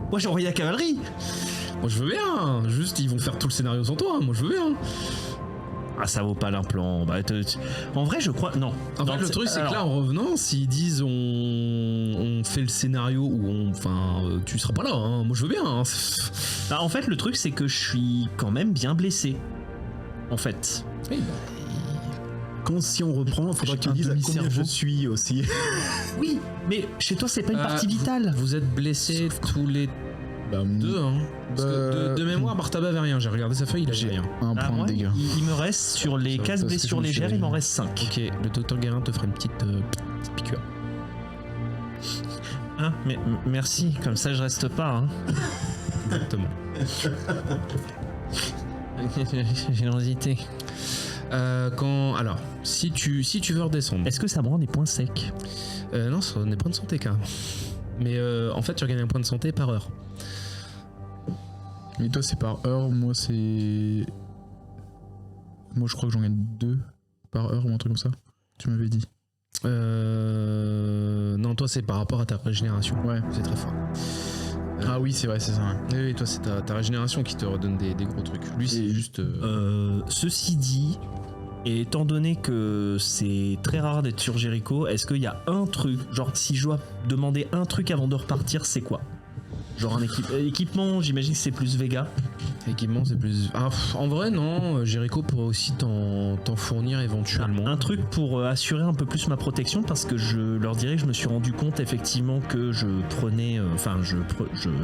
Moi, j'ai envoyé la cavalerie. Moi je veux bien, juste ils vont faire tout le scénario sans toi, moi je veux bien. Ah, ça vaut pas l'implant. Bah, en vrai, je crois. Non. En fait, le truc, c'est que là, en revenant, s'ils disent on fait le scénario ou tu seras pas là, hein. Moi je veux bien. Hein. Bah, en fait, le truc, c'est que je suis quand même bien blessé. En fait. Oui, Quand si on reprend, il faudra que tu dises à combien je suis aussi. Oui, mais chez toi, c'est pas une partie vitale. Vous êtes blessés tous les deux, hein. Parce que de mémoire, Bartaba avait rien. J'ai regardé sa feuille, il avait rien. Un point moi, de dégâts. Il me reste sur les 15 blessures légères, il m'en reste 5. Ok, le docteur Guérin te fera une petite piqûre. Hein, mais merci, comme ça je reste pas. Hein. Exactement. J'ai l'anxiété. Alors, si tu veux redescendre. Est-ce que ça me rend des points secs? Non, ce sont des points de santé carrément. Mais en fait, tu regagnes un point de santé par heure. Mais toi, c'est par heure, moi, c'est. Moi, je crois que j'en gagne 2 par heure ou un truc comme ça. Tu m'avais dit. Non, toi, c'est par rapport à ta régénération. Ouais. C'est très fort. Ah oui, c'est vrai, c'est ça. Ouais. Oui, toi, c'est ta régénération qui te redonne des gros trucs. Lui, c'est juste. Ceci dit, et étant donné que c'est très rare d'être sur Jericho, est-ce qu'il y a un truc, genre si je dois demander un truc avant de repartir, c'est quoi? Genre un équipement, j'imagine que c'est plus Vega. Équipement, c'est plus. Ah, en vrai, non. Jericho pourrait aussi t'en fournir éventuellement. Un truc pour assurer un peu plus ma protection, parce que je leur dirais que je me suis rendu compte effectivement que je prenais,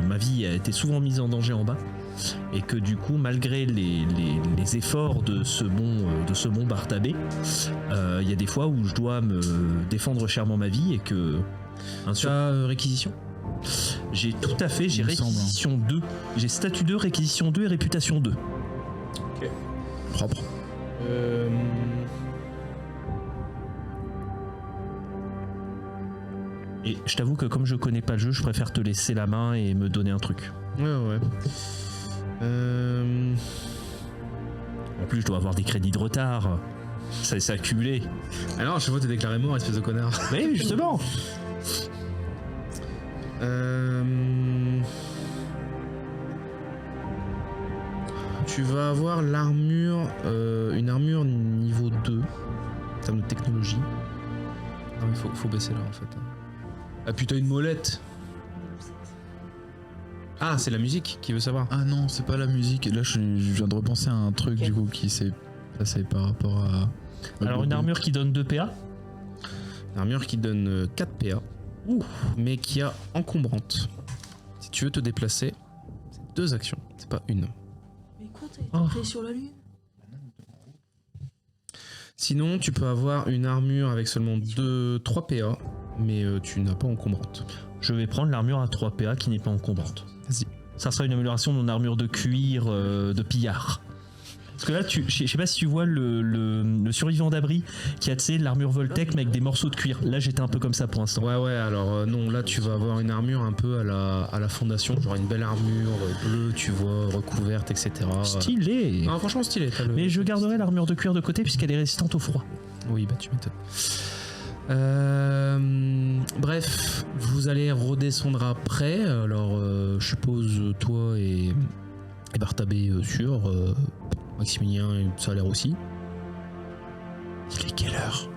ma vie a été souvent mise en danger en bas, et que du coup, malgré les efforts de ce bon Bartabé, il y a des fois où je dois me défendre chèrement ma vie et que Tu as réquisition. j'ai tout à fait, j'ai Il me semble, réquisition 2, j'ai statut 2, réquisition 2 et réputation 2. Propre. Et je t'avoue que comme je connais pas le jeu, je préfère te laisser la main et me donner un truc. Ouais. En plus, je dois avoir des crédits de retard. Ça s'est accumulé. Alors, à chaque fois, t'es déclaré mort, espèce de connard. Oui, justement. Tu vas avoir l'armure, une armure niveau 2 en termes de technologie. Non, mais faut baisser là en fait. Ah putain, une molette. Ah, c'est la musique qui veut savoir. Ah non, c'est pas la musique. Là, je viens de repenser à un truc du coup qui s'est passé par rapport à. Alors, une armure qui donne 2 PA. Une armure qui donne 4 PA, mais qui a encombrante. Si tu veux te déplacer, c'est 2 actions, c'est pas une. Mais quoi, t'as été créé sur la lune? Sinon, tu peux avoir une armure avec seulement 3 PA, mais tu n'as pas encombrante. Je vais prendre l'armure à 3 PA qui n'est pas encombrante. Vas-y. Ça sera une amélioration de mon armure de cuir de pillard. Parce que là, je sais pas si tu vois le survivant d'abri qui a, tu sais, l'armure Voltec mais avec des morceaux de cuir. Là, j'étais un peu comme ça pour l'instant. Ouais, alors non, là tu vas avoir une armure un peu à la fondation, genre une belle armure bleue, tu vois, recouverte, etc. Stylé. Non, franchement stylé. Mais je garderai l'armure de cuir de côté puisqu'elle est résistante au froid. Oui, bah tu m'étonnes. Bref, vous allez redescendre après. Alors, je suppose toi et Bartabé sûr. Maximilien, ça a l'air aussi. Il est quelle heure?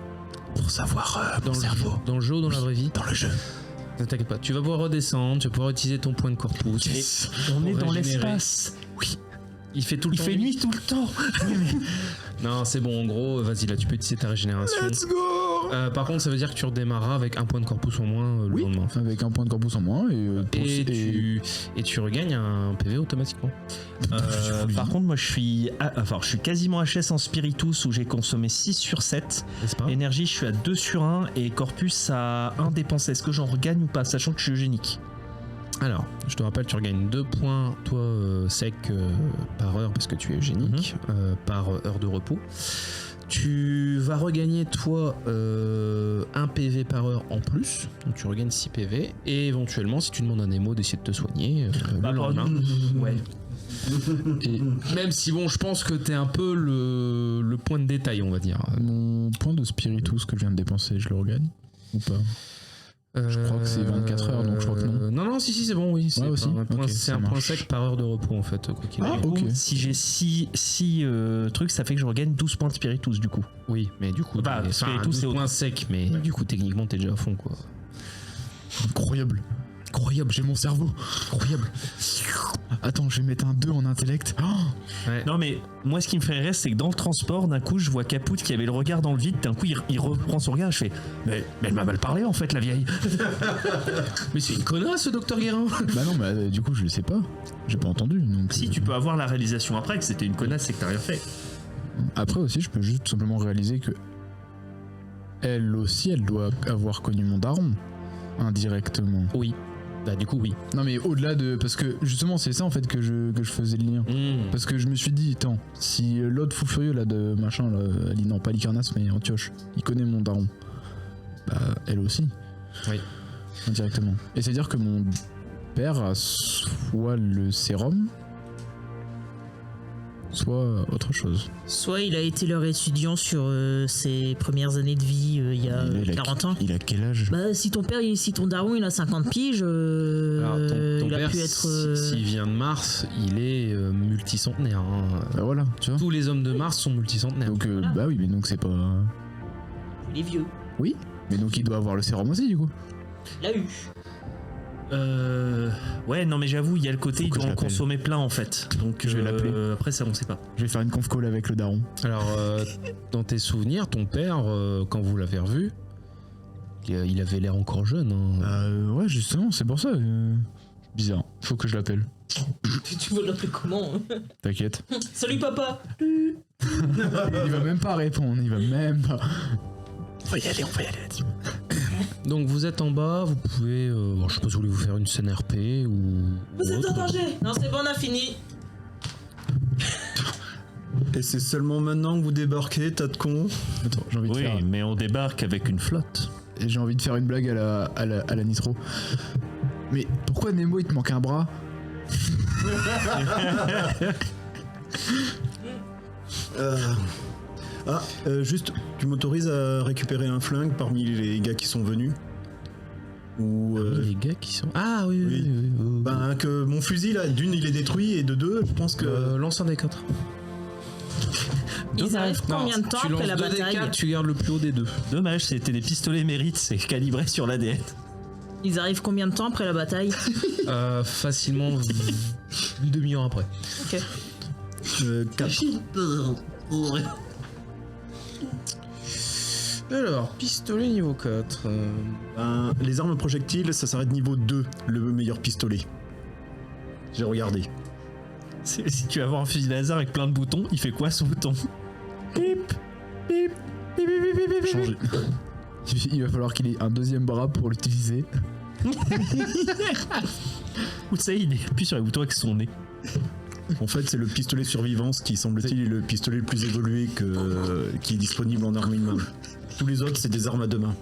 Pour savoir mon cerveau. Dans le jeu ou dans la vraie vie? Dans le jeu. Ne t'inquiète pas, tu vas pouvoir redescendre, tu vas pouvoir utiliser ton point de corpus. Yes. On est Pour dans régénérer. l'espace. Oui. Il fait tout le Il temps. fait nuit tout le temps. Non, c'est bon, en gros, vas-y, là, tu peux utiliser ta régénération. Let's go. Par contre, ça veut dire que tu redémarreras avec un point de corpus en moins le lendemain. Avec un point de corpus en moins Et tu regagnes un PV automatiquement. Par contre, moi, je suis quasiment HS en Spiritus où j'ai consommé 6 sur 7. N'est-ce pas? Énergie, je suis à 2 sur 1 et Corpus à 1 dépensé. Est-ce que j'en regagne ou pas, sachant que je suis eugénique? Alors, je te rappelle, tu regagnes 2 points, toi, sec par heure parce que tu es eugénique, par heure de repos. Tu vas regagner, toi, 1 PV par heure en plus. Donc, tu regagnes 6 PV. Et éventuellement, si tu demandes à Nemo d'essayer de te soigner, le lendemain. Ouais. Et même si, bon, je pense que t'es un peu le point de détail, on va dire. Mon point de spiritus que je viens de dépenser, je le regagne ou pas? Je crois que c'est 24 heures, donc je crois que non. Non, si, c'est bon, oui. C'est Ouais, aussi. un point, Ok, c'est ça un point marche. sec par heure de repos, en fait. Quoi qu'il arrive. ok. Si j'ai 6 trucs, ça fait que je regagne 12 points de Spiritus du coup. Oui, mais du coup, Bah, Spiritus, c'est c'est point sec, mais du coup, techniquement, t'es déjà à fond, quoi. Incroyable. Incroyable, j'ai mon cerveau. Incroyable. Attends, je vais mettre un 2 en intellect. Oh, Ouais. Non mais moi ce qui me fait rire c'est que dans le transport d'un coup je vois Caput qui avait le regard dans le vide, d'un coup il reprend son regard, je fais mais elle m'a mal parlé en fait la vieille. Mais c'est une connasse, ce docteur Guérin. bah non, bah du coup, je le sais pas. J'ai pas entendu. Donc, Si tu peux avoir la réalisation après que c'était une connasse c'est que t'as rien fait. Après aussi, je peux juste tout simplement réaliser que elle aussi, elle doit avoir connu mon daron indirectement. Oui. Bah, du coup, oui. Non mais au-delà de... Parce que justement c'est ça en fait que je faisais le lien. Parce que je me suis dit, attends, si l'autre fou furieux là de machin, là, non pas Licarnas mais Antioche, il connaît mon daron, bah elle aussi. Oui. Indirectement. Et c'est-à-dire que mon père a soit le sérum, soit autre chose. Soit il a été leur étudiant sur ses premières années de vie il y a 40 ans. Il a quel âge? Bah si ton daron il a 50 piges, Alors, ton il a père, pu être... s'il vient de Mars, il est multicentenaire. Hein. Bah voilà, tu vois. Tous les hommes de Mars sont multicentenaires. Donc bah oui, mais donc c'est pas... Il est vieux. Oui, mais donc il doit avoir le sérum aussi du coup. Il l'a eu. Ouais, non, mais j'avoue, il y a le côté, il Faut que doit je en l'appelle. consommer plein en fait. Donc, Je vais l'appeler. après, ça, on sait pas. Je vais faire une conf call avec le daron. Alors, dans tes souvenirs, ton père, quand vous l'avez revu, il avait l'air encore jeune. Hein. Ouais, justement, c'est pour ça. Bizarre. Faut que je l'appelle. Tu veux l'appeler comment? T'inquiète. Salut papa. Il va même pas répondre, il va même pas. On va y aller là-dessus. Donc, vous êtes en bas, vous pouvez. Bon, je sais pas si vous voulez vous faire une scène RP ou. Vous êtes autre. en danger. Non, c'est bon, on a fini. Et c'est seulement maintenant que vous débarquez, tas de cons. Attends, j'ai envie de Oui, faire. mais on débarque avec une flotte. Et j'ai envie de faire une blague à la Nitro. Mais pourquoi Nemo il te manque un bras? Juste, tu m'autorises à récupérer un flingue parmi les gars qui sont venus? Ou Les gars qui sont. Ah oui, oui, oui. oui. oui, oui. ben que mon fusil là, d'une il est détruit et de deux, je pense que Lance un des 4. Ils arrivent combien de temps tu après lances la 2 des bataille? 4, tu gardes le plus haut des deux. Dommage, c'était des pistolets mérites, c'est calibré sur l'ADN. Ils arrivent combien de temps après la bataille? Facilement une demi-heure après. Ok. 4. Alors, pistolet niveau 4. Les armes projectiles, ça s'arrête niveau 2, le meilleur pistolet. J'ai regardé. Si tu vas avoir un fusil laser avec plein de boutons, il fait quoi ce bouton? Pip, pip, pip, pip, pip, pip, pip. Changer. Il va falloir qu'il ait un deuxième bras pour l'utiliser. Ou ça, il appuie sur les boutons avec son nez. En fait, c'est le pistolet survivance qui semble-t-il est le pistolet le plus évolué qui est disponible en arme humaine. Tous les autres, c'est des armes à deux mains.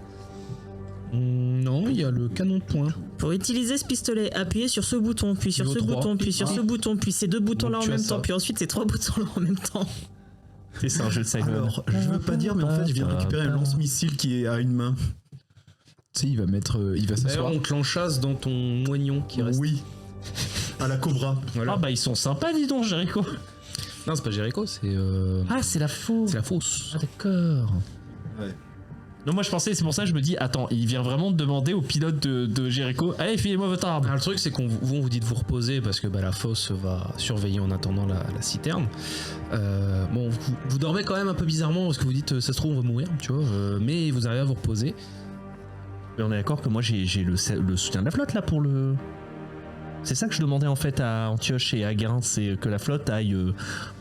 Non, il y a le canon de poing. Pour utiliser ce pistolet, appuyez sur ce bouton, puis sur Niveau ce 3. bouton, puis sur ce bouton, puis ces deux boutons là Donc en tu as même ça. temps, puis ensuite ces trois boutons là en même temps. C'est ça un jeu de Simon. Alors, je veux pas dire, mais en fait, je viens de récupérer un lance-missile qui est à une main. Tu sais, il va D'ailleurs, s'asseoir. on te l'enchasse dans ton moignon qui reste. Oui. À la Cobra. Voilà. Ah bah ils sont sympas, dis donc, Jericho. Non, c'est pas Jericho, c'est. Ah, c'est la fausse. C'est la fausse. Ah d'accord. Ouais. Non, moi je pensais, c'est pour ça que je me dis, attends, il vient vraiment de demander au pilote de Jericho, allez, filez-moi votre arme. Alors, le truc, c'est qu'on vous dit de vous reposer parce que la fosse va surveiller en attendant la citerne. Bon, vous dormez quand même un peu bizarrement parce que vous dites, ça se trouve, on va mourir, tu vois. Mais vous arrivez à vous reposer. Mais on est d'accord que moi j'ai le soutien de la flotte là pour le. C'est ça que je demandais en fait à Antioche et à Guérin, c'est que la flotte aille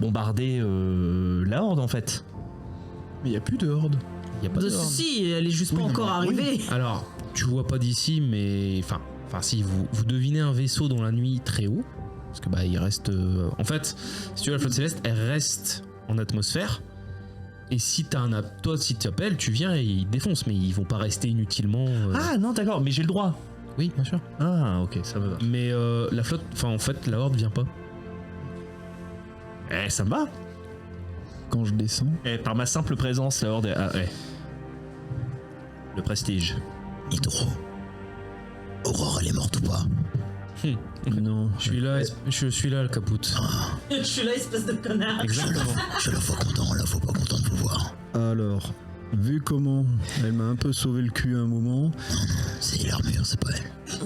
bombarder la horde en fait. Mais il n'y a plus de horde. Il y a pas de. Si, elle est juste pas Oui, non, encore mais- arrivée. Alors, tu vois pas d'ici, mais enfin, si vous devinez un vaisseau dans la nuit très haut, parce que il reste. En fait, si tu veux, la flotte céleste, elle reste en atmosphère. Et si si tu appelles, tu viens et ils défoncent, mais ils vont pas rester inutilement. Ah non, d'accord, mais j'ai le droit. Oui, bien sûr. Ah ok, ça me va. Mais la flotte, en fait, la horde vient pas. Ça me va. Quand je descends. Par ma simple présence, la horde. Le prestige. Nitro. Aurore, elle est morte ou pas? Non. Je suis là, le capoute. Je suis là, espèce de connard. Je la vois content, la vois pas content de vous voir. Alors, vu comment elle m'a un peu sauvé le cul à un moment, C'est l'armure, c'est pas elle.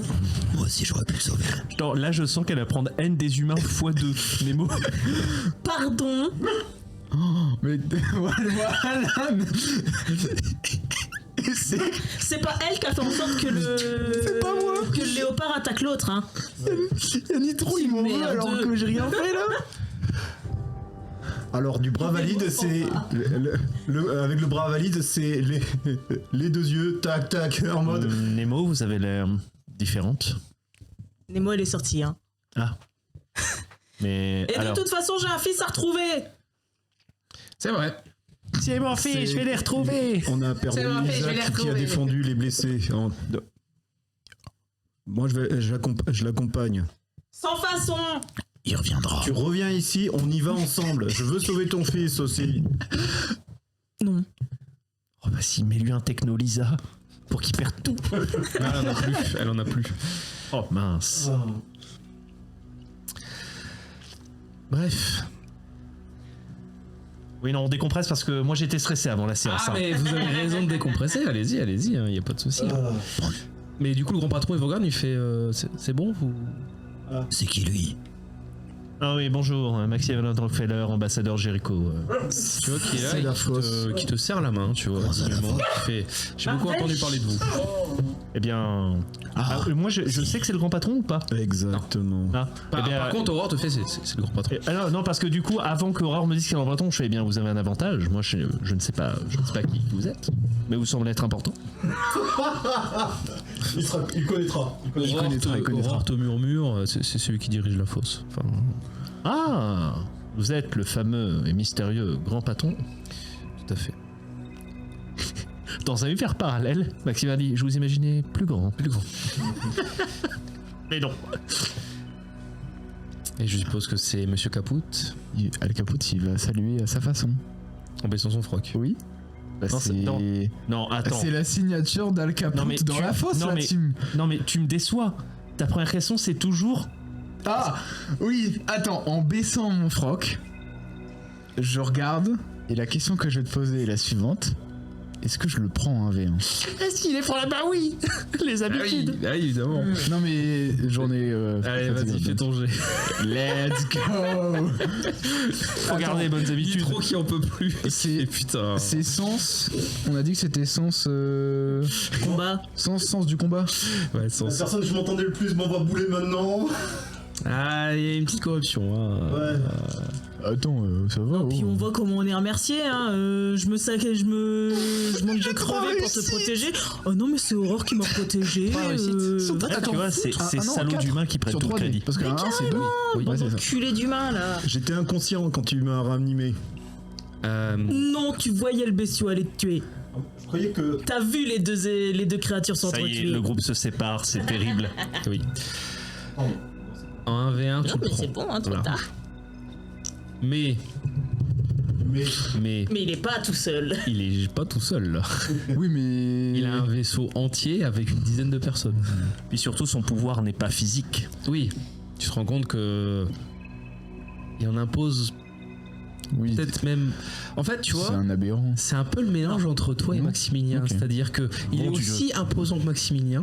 Moi aussi, j'aurais pu le sauver. Genre, là, je sens qu'elle va prendre haine des humains x2. Nemo. Pardon. Mais voilà. C'est pas elle qui a fait en sorte que le. pas moi. Que le léopard attaque l'autre, hein. Il y a Nitro, il m'en veut Merde. alors que j'ai rien fait là. alors du bras valide, c'est avec le bras valide, c'est les deux yeux, tac tac, en mode. Nemo, vous avez l'air différente. Nemo, elle est sortie, hein. Ah. Mais Et alors. de toute façon, j'ai un fils à retrouver. C'est vrai. C'est mon fils, je vais les retrouver. On a perdu C'est bon, je vais les Isaac qui a retrouver. défendu les blessés. Moi, je l'accompagne. Sans façon. Il reviendra. Tu reviens ici, on y va ensemble. Je veux sauver ton fils aussi. Non. Oh bah si, mets-lui un techno Lisa pour qu'il perde tout. Elle en a plus. Oh mince. Bref. Oui, non, on décompresse parce que moi j'étais stressé avant la séance. Ah, hein. mais vous avez raison de décompresser. Allez-y, il y a pas de souci. Mais du coup, le grand patron, il vous regarde, il fait c'est bon vous... C'est qui lui? Ah oui, bonjour, Maxime Rockefeller, ambassadeur Jericho. Tu vois qui est là, C'est la et fosse. qui te serre la main, tu vois. Comment ça, la dignement, qui fait j'ai beaucoup entendu parler de vous. Eh bien, moi je sais que c'est le grand patron ou pas? Exactement. Ah, Par, eh bien, par contre, Aurore te fait c'est le grand patron. alors, non, parce que du coup, avant que Aurore me dise que c'est le grand patron, je fais eh bien, vous avez un avantage. Moi, je ne sais pas qui vous êtes, mais vous semblez être important. Il connaîtra. Aurore te murmure, c'est celui qui dirige la fosse. Enfin, Ah, vous êtes le fameux et mystérieux grand patron. tout à fait. Dans un univers parallèle, Maxime a dit, je vous imaginais plus grand. Mais non. Et je suppose que c'est Monsieur Caput Al Caput, il va saluer à sa façon. en baissant son froc. Oui. Bah, Non, c'est... Non, attends. c'est la signature d'Al Caput Non, mais dans tu- la fosse, non, la mais- team. Non, mais tu me déçois. Ta première question, c'est toujours. Ah oui, attends, en baissant mon froc, je regarde et la question que je vais te poser est la suivante. Est-ce que je le prends en V1? Est-ce qu'il est pour la bah oui. Les habitudes. Ah oui, évidemment. Non mais j'en ai... Allez, vas-y, fais ton jet. Let's go. Regardez les bonnes habitudes. Trop qui en peut plus. C'est- putain. C'est sens... On a dit que c'était sens... Combat. Sens du combat. Ouais, La sans... personne que je m'entendais le plus m'en va bouler maintenant. Ah, il y a une petite corruption. Hein. Ouais. Attends, ça va. Puis on voit comment on est remercié, hein. Je manque de crever pour te protéger. Oh non, mais c'est Aurore qui m'a protégé. Ah, tu vois, c'est non, salauds 4. d'humains qui prennent Sur tout le 3D. crédit. Parce que 1 c'est 2. Oui, ouais, c'est ça. Culé d'humain là. J'étais inconscient quand tu m'as ranimé. Non, tu voyais le bestiau aller te tuer. Je croyais que... T'as vu les deux créatures Ça y est, s'entretuer. le groupe se sépare, c'est terrible. Oui. En 1v1, tu Non, le mais prends. c'est bon, hein, trop Voilà. tard. Mais Mais il est pas tout seul. il est pas tout seul là. Oui, mais... Il a un vaisseau entier avec une dizaine de personnes. Puis surtout, son pouvoir n'est pas physique. Oui, tu te rends compte que il en impose Oui, peut-être même. En fait, tu c'est vois, un aberrant. c'est un peu le mélange entre toi et Non. Maximilien. Ok. C'est-à-dire que il est Bon, tu aussi imposant que Maximilien.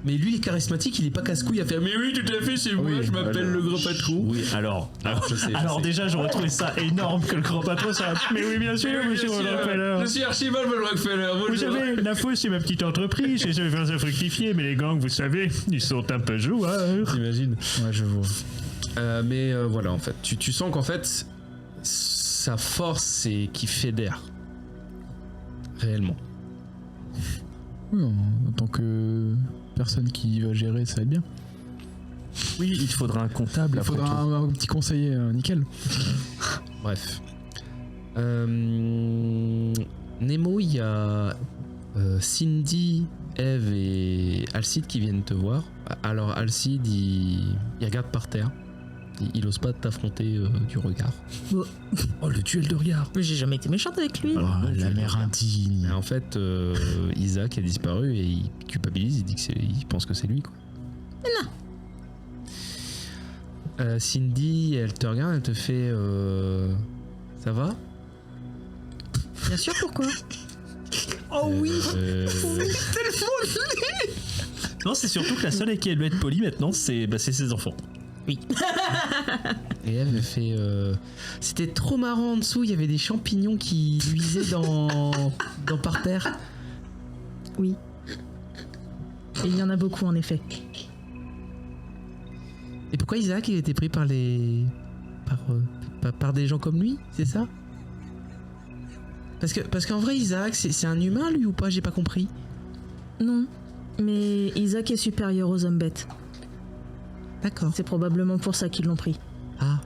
Mais lui, il est charismatique, il est pas casse-couille à faire. Mais oui, tout à fait, c'est moi, Oui, je m'appelle alors, le grand patron. Oui, alors. Je sais. Déjà, j'aurais trouvé ça énorme que le grand patron soit. Mais oui, bien sûr, monsieur Rockefeller. Je suis Archibald Rockefeller. Vous savez, la fosse, c'est ma petite entreprise, et je vais faire ça fructifier, mais les gangs, vous savez, ils sont un peu joueurs. T'imagines. Ouais, je vois. Mais voilà, en fait, tu sens qu'en fait, sa force, c'est qu'il fédère. Réellement. Oui, en tant que personne qui va gérer, ça va être bien. Oui, il te faudra un comptable Il après faudra tout. un petit conseiller, nickel. Bref. Nemo, il y a Cindy, Eve et Alcide qui viennent te voir. Alors Alcide, il regarde par terre. Il ose pas t'affronter du regard. Oh. Oh, le duel de regard. Mais j'ai jamais été méchante avec lui. Oh, la mère indigne. Et en fait, Isaac a disparu et il culpabilise. Il dit que il pense que c'est lui, quoi. Non. Cindy, elle te regarde, elle te fait. Ça va? Bien sûr, pourquoi? Oh oui. Non, c'est surtout que la seule avec qui elle doit être polie maintenant, c'est ses enfants. Et elle fait. C'était trop marrant en dessous, il y avait des champignons qui luisaient dans par terre. Oui. Et il y en a beaucoup en effet. Et pourquoi Isaac il était pris par les. par des gens comme lui, c'est ça? Parce qu'en vrai, Isaac, c'est un humain lui ou pas? J'ai pas compris. Non. Mais Isaac est supérieur aux hommes bêtes. D'accord. C'est probablement pour ça qu'ils l'ont pris. Ah,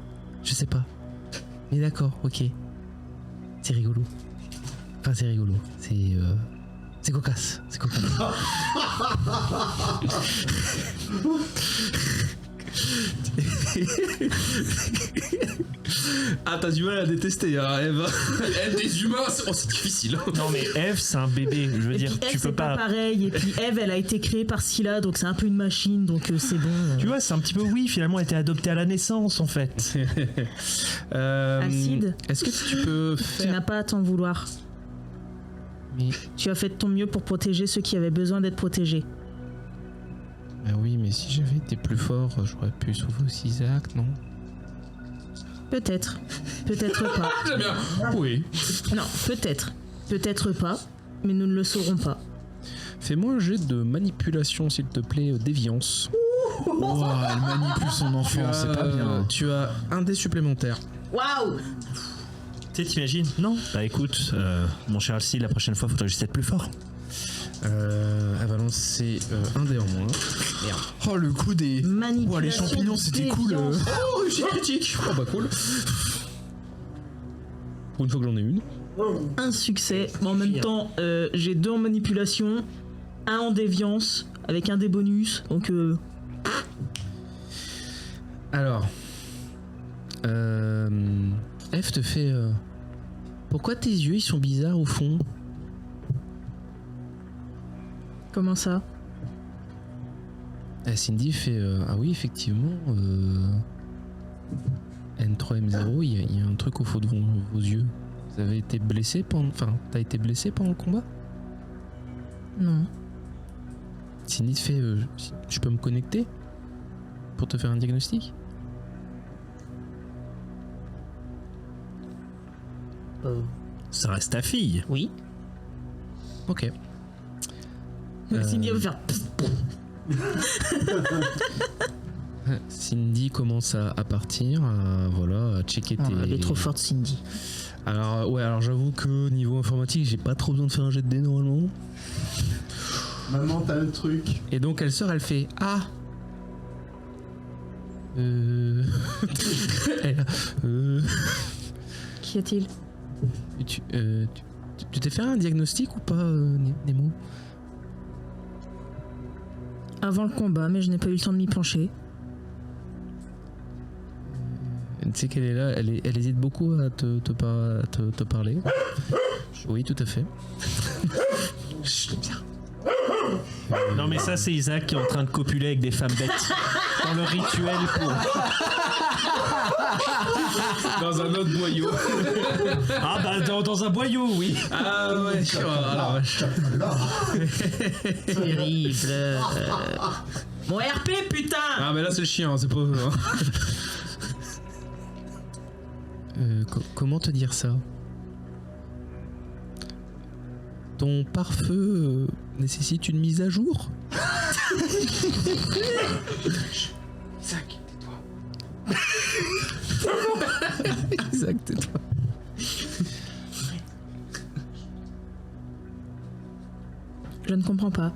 je sais pas. Mais d'accord, ok. C'est rigolo. Enfin, c'est rigolo. C'est cocasse. C'est cocasse. Ah, t'as du mal à détester, hein, Eve. Eve, des humains, c'est difficile. Non, mais Eve, c'est un bébé. Je veux Et dire, puis tu Eve, peux c'est pas pas. pareil. Et puis Eve, elle a été créée par Scylla, donc c'est un peu une machine, donc c'est bon. Tu vois, c'est un petit peu oui, finalement, elle a été adoptée à la naissance, en fait. Alcide, Est-ce que tu peux tu faire. n'as pas à t'en vouloir. Mais Tu as fait de ton mieux pour protéger ceux qui avaient besoin d'être protégés. Ah oui, mais si j'avais été plus fort, j'aurais pu sauver aussi Isaac, non? Peut-être. Peut-être pas. J'aime bien. Oui. Non, peut-être. Peut-être pas, mais nous ne le saurons pas. Fais-moi un jet de manipulation, s'il te plaît, déviance. Ouah, elle manipule son enfant, c'est pas bien. Tu as un dé supplémentaire. Waouh! Tu sais, t'imagines? Non. Bah écoute, mon cher Alcy, la prochaine fois, faudrait juste être plus fort. Elle va lancer un dé en moins. Merde. Oh, le coup des... Manipulation. Ouah, les champignons, c'était cool. déviance. Oh, réussite critique. Oh bah cool. Pour une fois que j'en ai une. Un succès. Mais en même temps, j'ai 2 en manipulation, 1 en déviance, avec un des bonus. Donc, Alors, F te fait. Pourquoi tes yeux ils sont bizarres au fond? comment ça? Cindy fait. Ah oui, effectivement. N3M0, il y a un truc au fond de vos yeux. Vous avez été blessé pendant. Enfin, t'as été blessé pendant le combat? Non. Cindy te fait. Je peux me connecter pour te faire un diagnostic? Ça reste ta fille. Oui. Ok. Cindy va faire. Cindy commence à partir, à checker tes. Elle est trop forte, Cindy. Alors j'avoue que niveau informatique, j'ai pas trop besoin de faire un jet de dés normalement. Maman, t'as le truc. Et donc elle sort, elle fait ah. Qu'y a-t-il? Tu t'es fait un diagnostic ou pas, Nemo? Avant le combat, mais je n'ai pas eu le temps de m'y pencher. Tu sais qu'elle est là, elle hésite beaucoup à te parler. Oui, tout à fait. Non mais ça c'est Isaac qui est en train de copuler avec des femmes bêtes. Dans le rituel pour... Dans un autre boyau. Ah bah dans un boyau, oui. Ah ouais, Terrible. Mon RP, putain! Ah mais là c'est le chien, c'est pas... comment te dire ça? Ton pare-feu nécessite une mise à jour? Isaac, tais-toi. Isaac, tais-toi. Je ne comprends pas.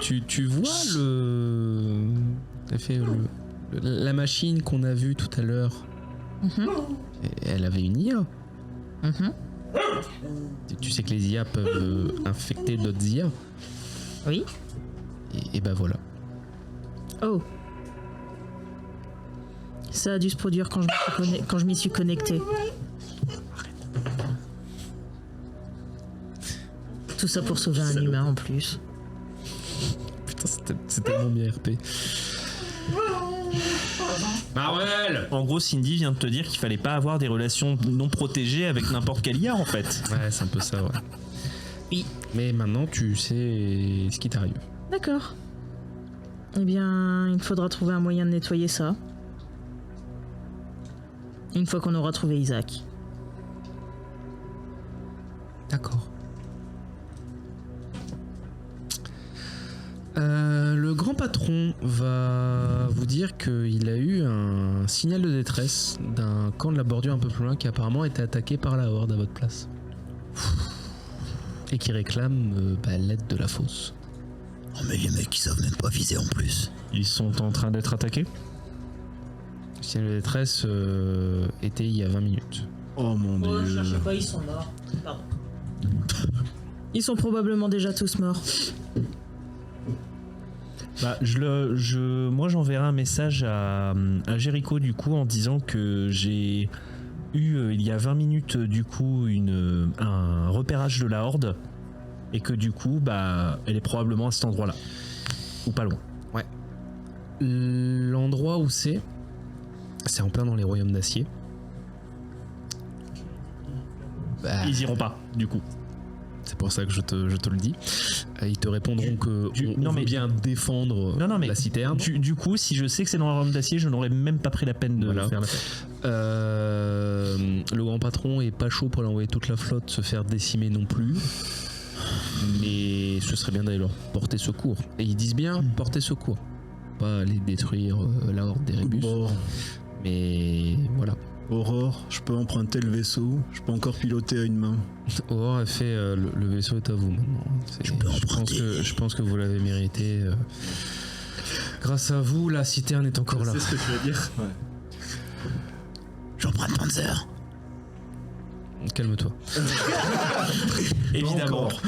Tu vois la machine qu'on a vue tout à l'heure? Elle avait une IA. Tu sais que les IA peuvent infecter d'autres IA. Oui. Et ben voilà. Oh. Ça a dû se produire quand je m'y suis connecté. Tout ça pour sauver un humain en plus. Putain, c'est tellement bien RP. Marvel! En gros, Cindy vient de te dire qu'il fallait pas avoir des relations non protégées avec n'importe quel IA en fait. Ouais, c'est un peu ça, ouais. Oui. Mais maintenant, tu sais ce qui t'arrive. D'accord. Eh bien, il faudra trouver un moyen de nettoyer ça. Une fois qu'on aura trouvé Isaac. D'accord. Le grand patron va vous dire qu'il a eu un signal de détresse d'un camp de la bordure un peu plus loin qui apparemment a été attaqué par la horde à votre place. Et qui réclame l'aide de la fosse. Oh, mais les mecs, ils savent même pas viser en plus. Ils sont en train d'être attaqués? Le signal de détresse était il y a 20 minutes. Oh mon Oh, dieu. cherchez pas, ils sont morts. Pardon. Ils sont probablement déjà tous morts. Bah, moi j'enverrai un message à Jericho du coup en disant que j'ai eu il y a 20 minutes du coup un repérage de la horde et que du coup bah elle est probablement à cet endroit là ou pas loin. Ouais. L'endroit où c'est en plein dans les royaumes d'acier. Bah, Ils iront pas, du coup. c'est pour ça que je te le dis. Ils te répondront que on veut bien défendre Non, mais la citerne. Du coup, si je sais que c'est dans la rampe d'acier, je n'aurais même pas pris la peine de Voilà. faire la fête. Le grand patron est pas chaud pour aller envoyer toute la flotte se faire décimer non plus. Mais ce serait bien d'aller leur porter secours. Et ils disent bien porter secours. Pas aller détruire la horde d'Erebus. Bon, Mais voilà. Aurore, je peux emprunter le vaisseau, je peux encore piloter à une main. Aurore a fait le vaisseau est à vous maintenant. Je pense que vous l'avez mérité. Grâce à vous, la citerne est encore là. C'est ce que tu veux dire. J'emprunte Panzer. Calme-toi.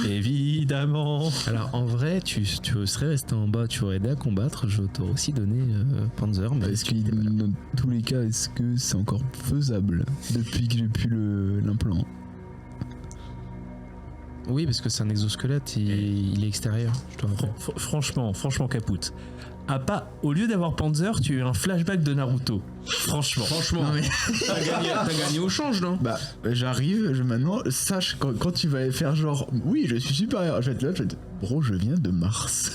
Évidemment. Alors en vrai, tu serais resté en bas, tu aurais aidé à combattre, je t'aurais aussi donné Panzer. Mais Est-ce que dans tous les cas, est-ce que c'est encore faisable depuis que j'ai plus l'implant? Oui, parce que c'est un exosquelette, il est extérieur. Je te rappelle. Franchement, Caput. Au lieu d'avoir Panzer, tu as eu un flashback de Naruto. Franchement. Non mais T'as gagné au change, non? bah j'arrive, maintenant sache quand tu vas faire genre oui je suis supérieur, je vais être là, je vais être bro je viens de Mars.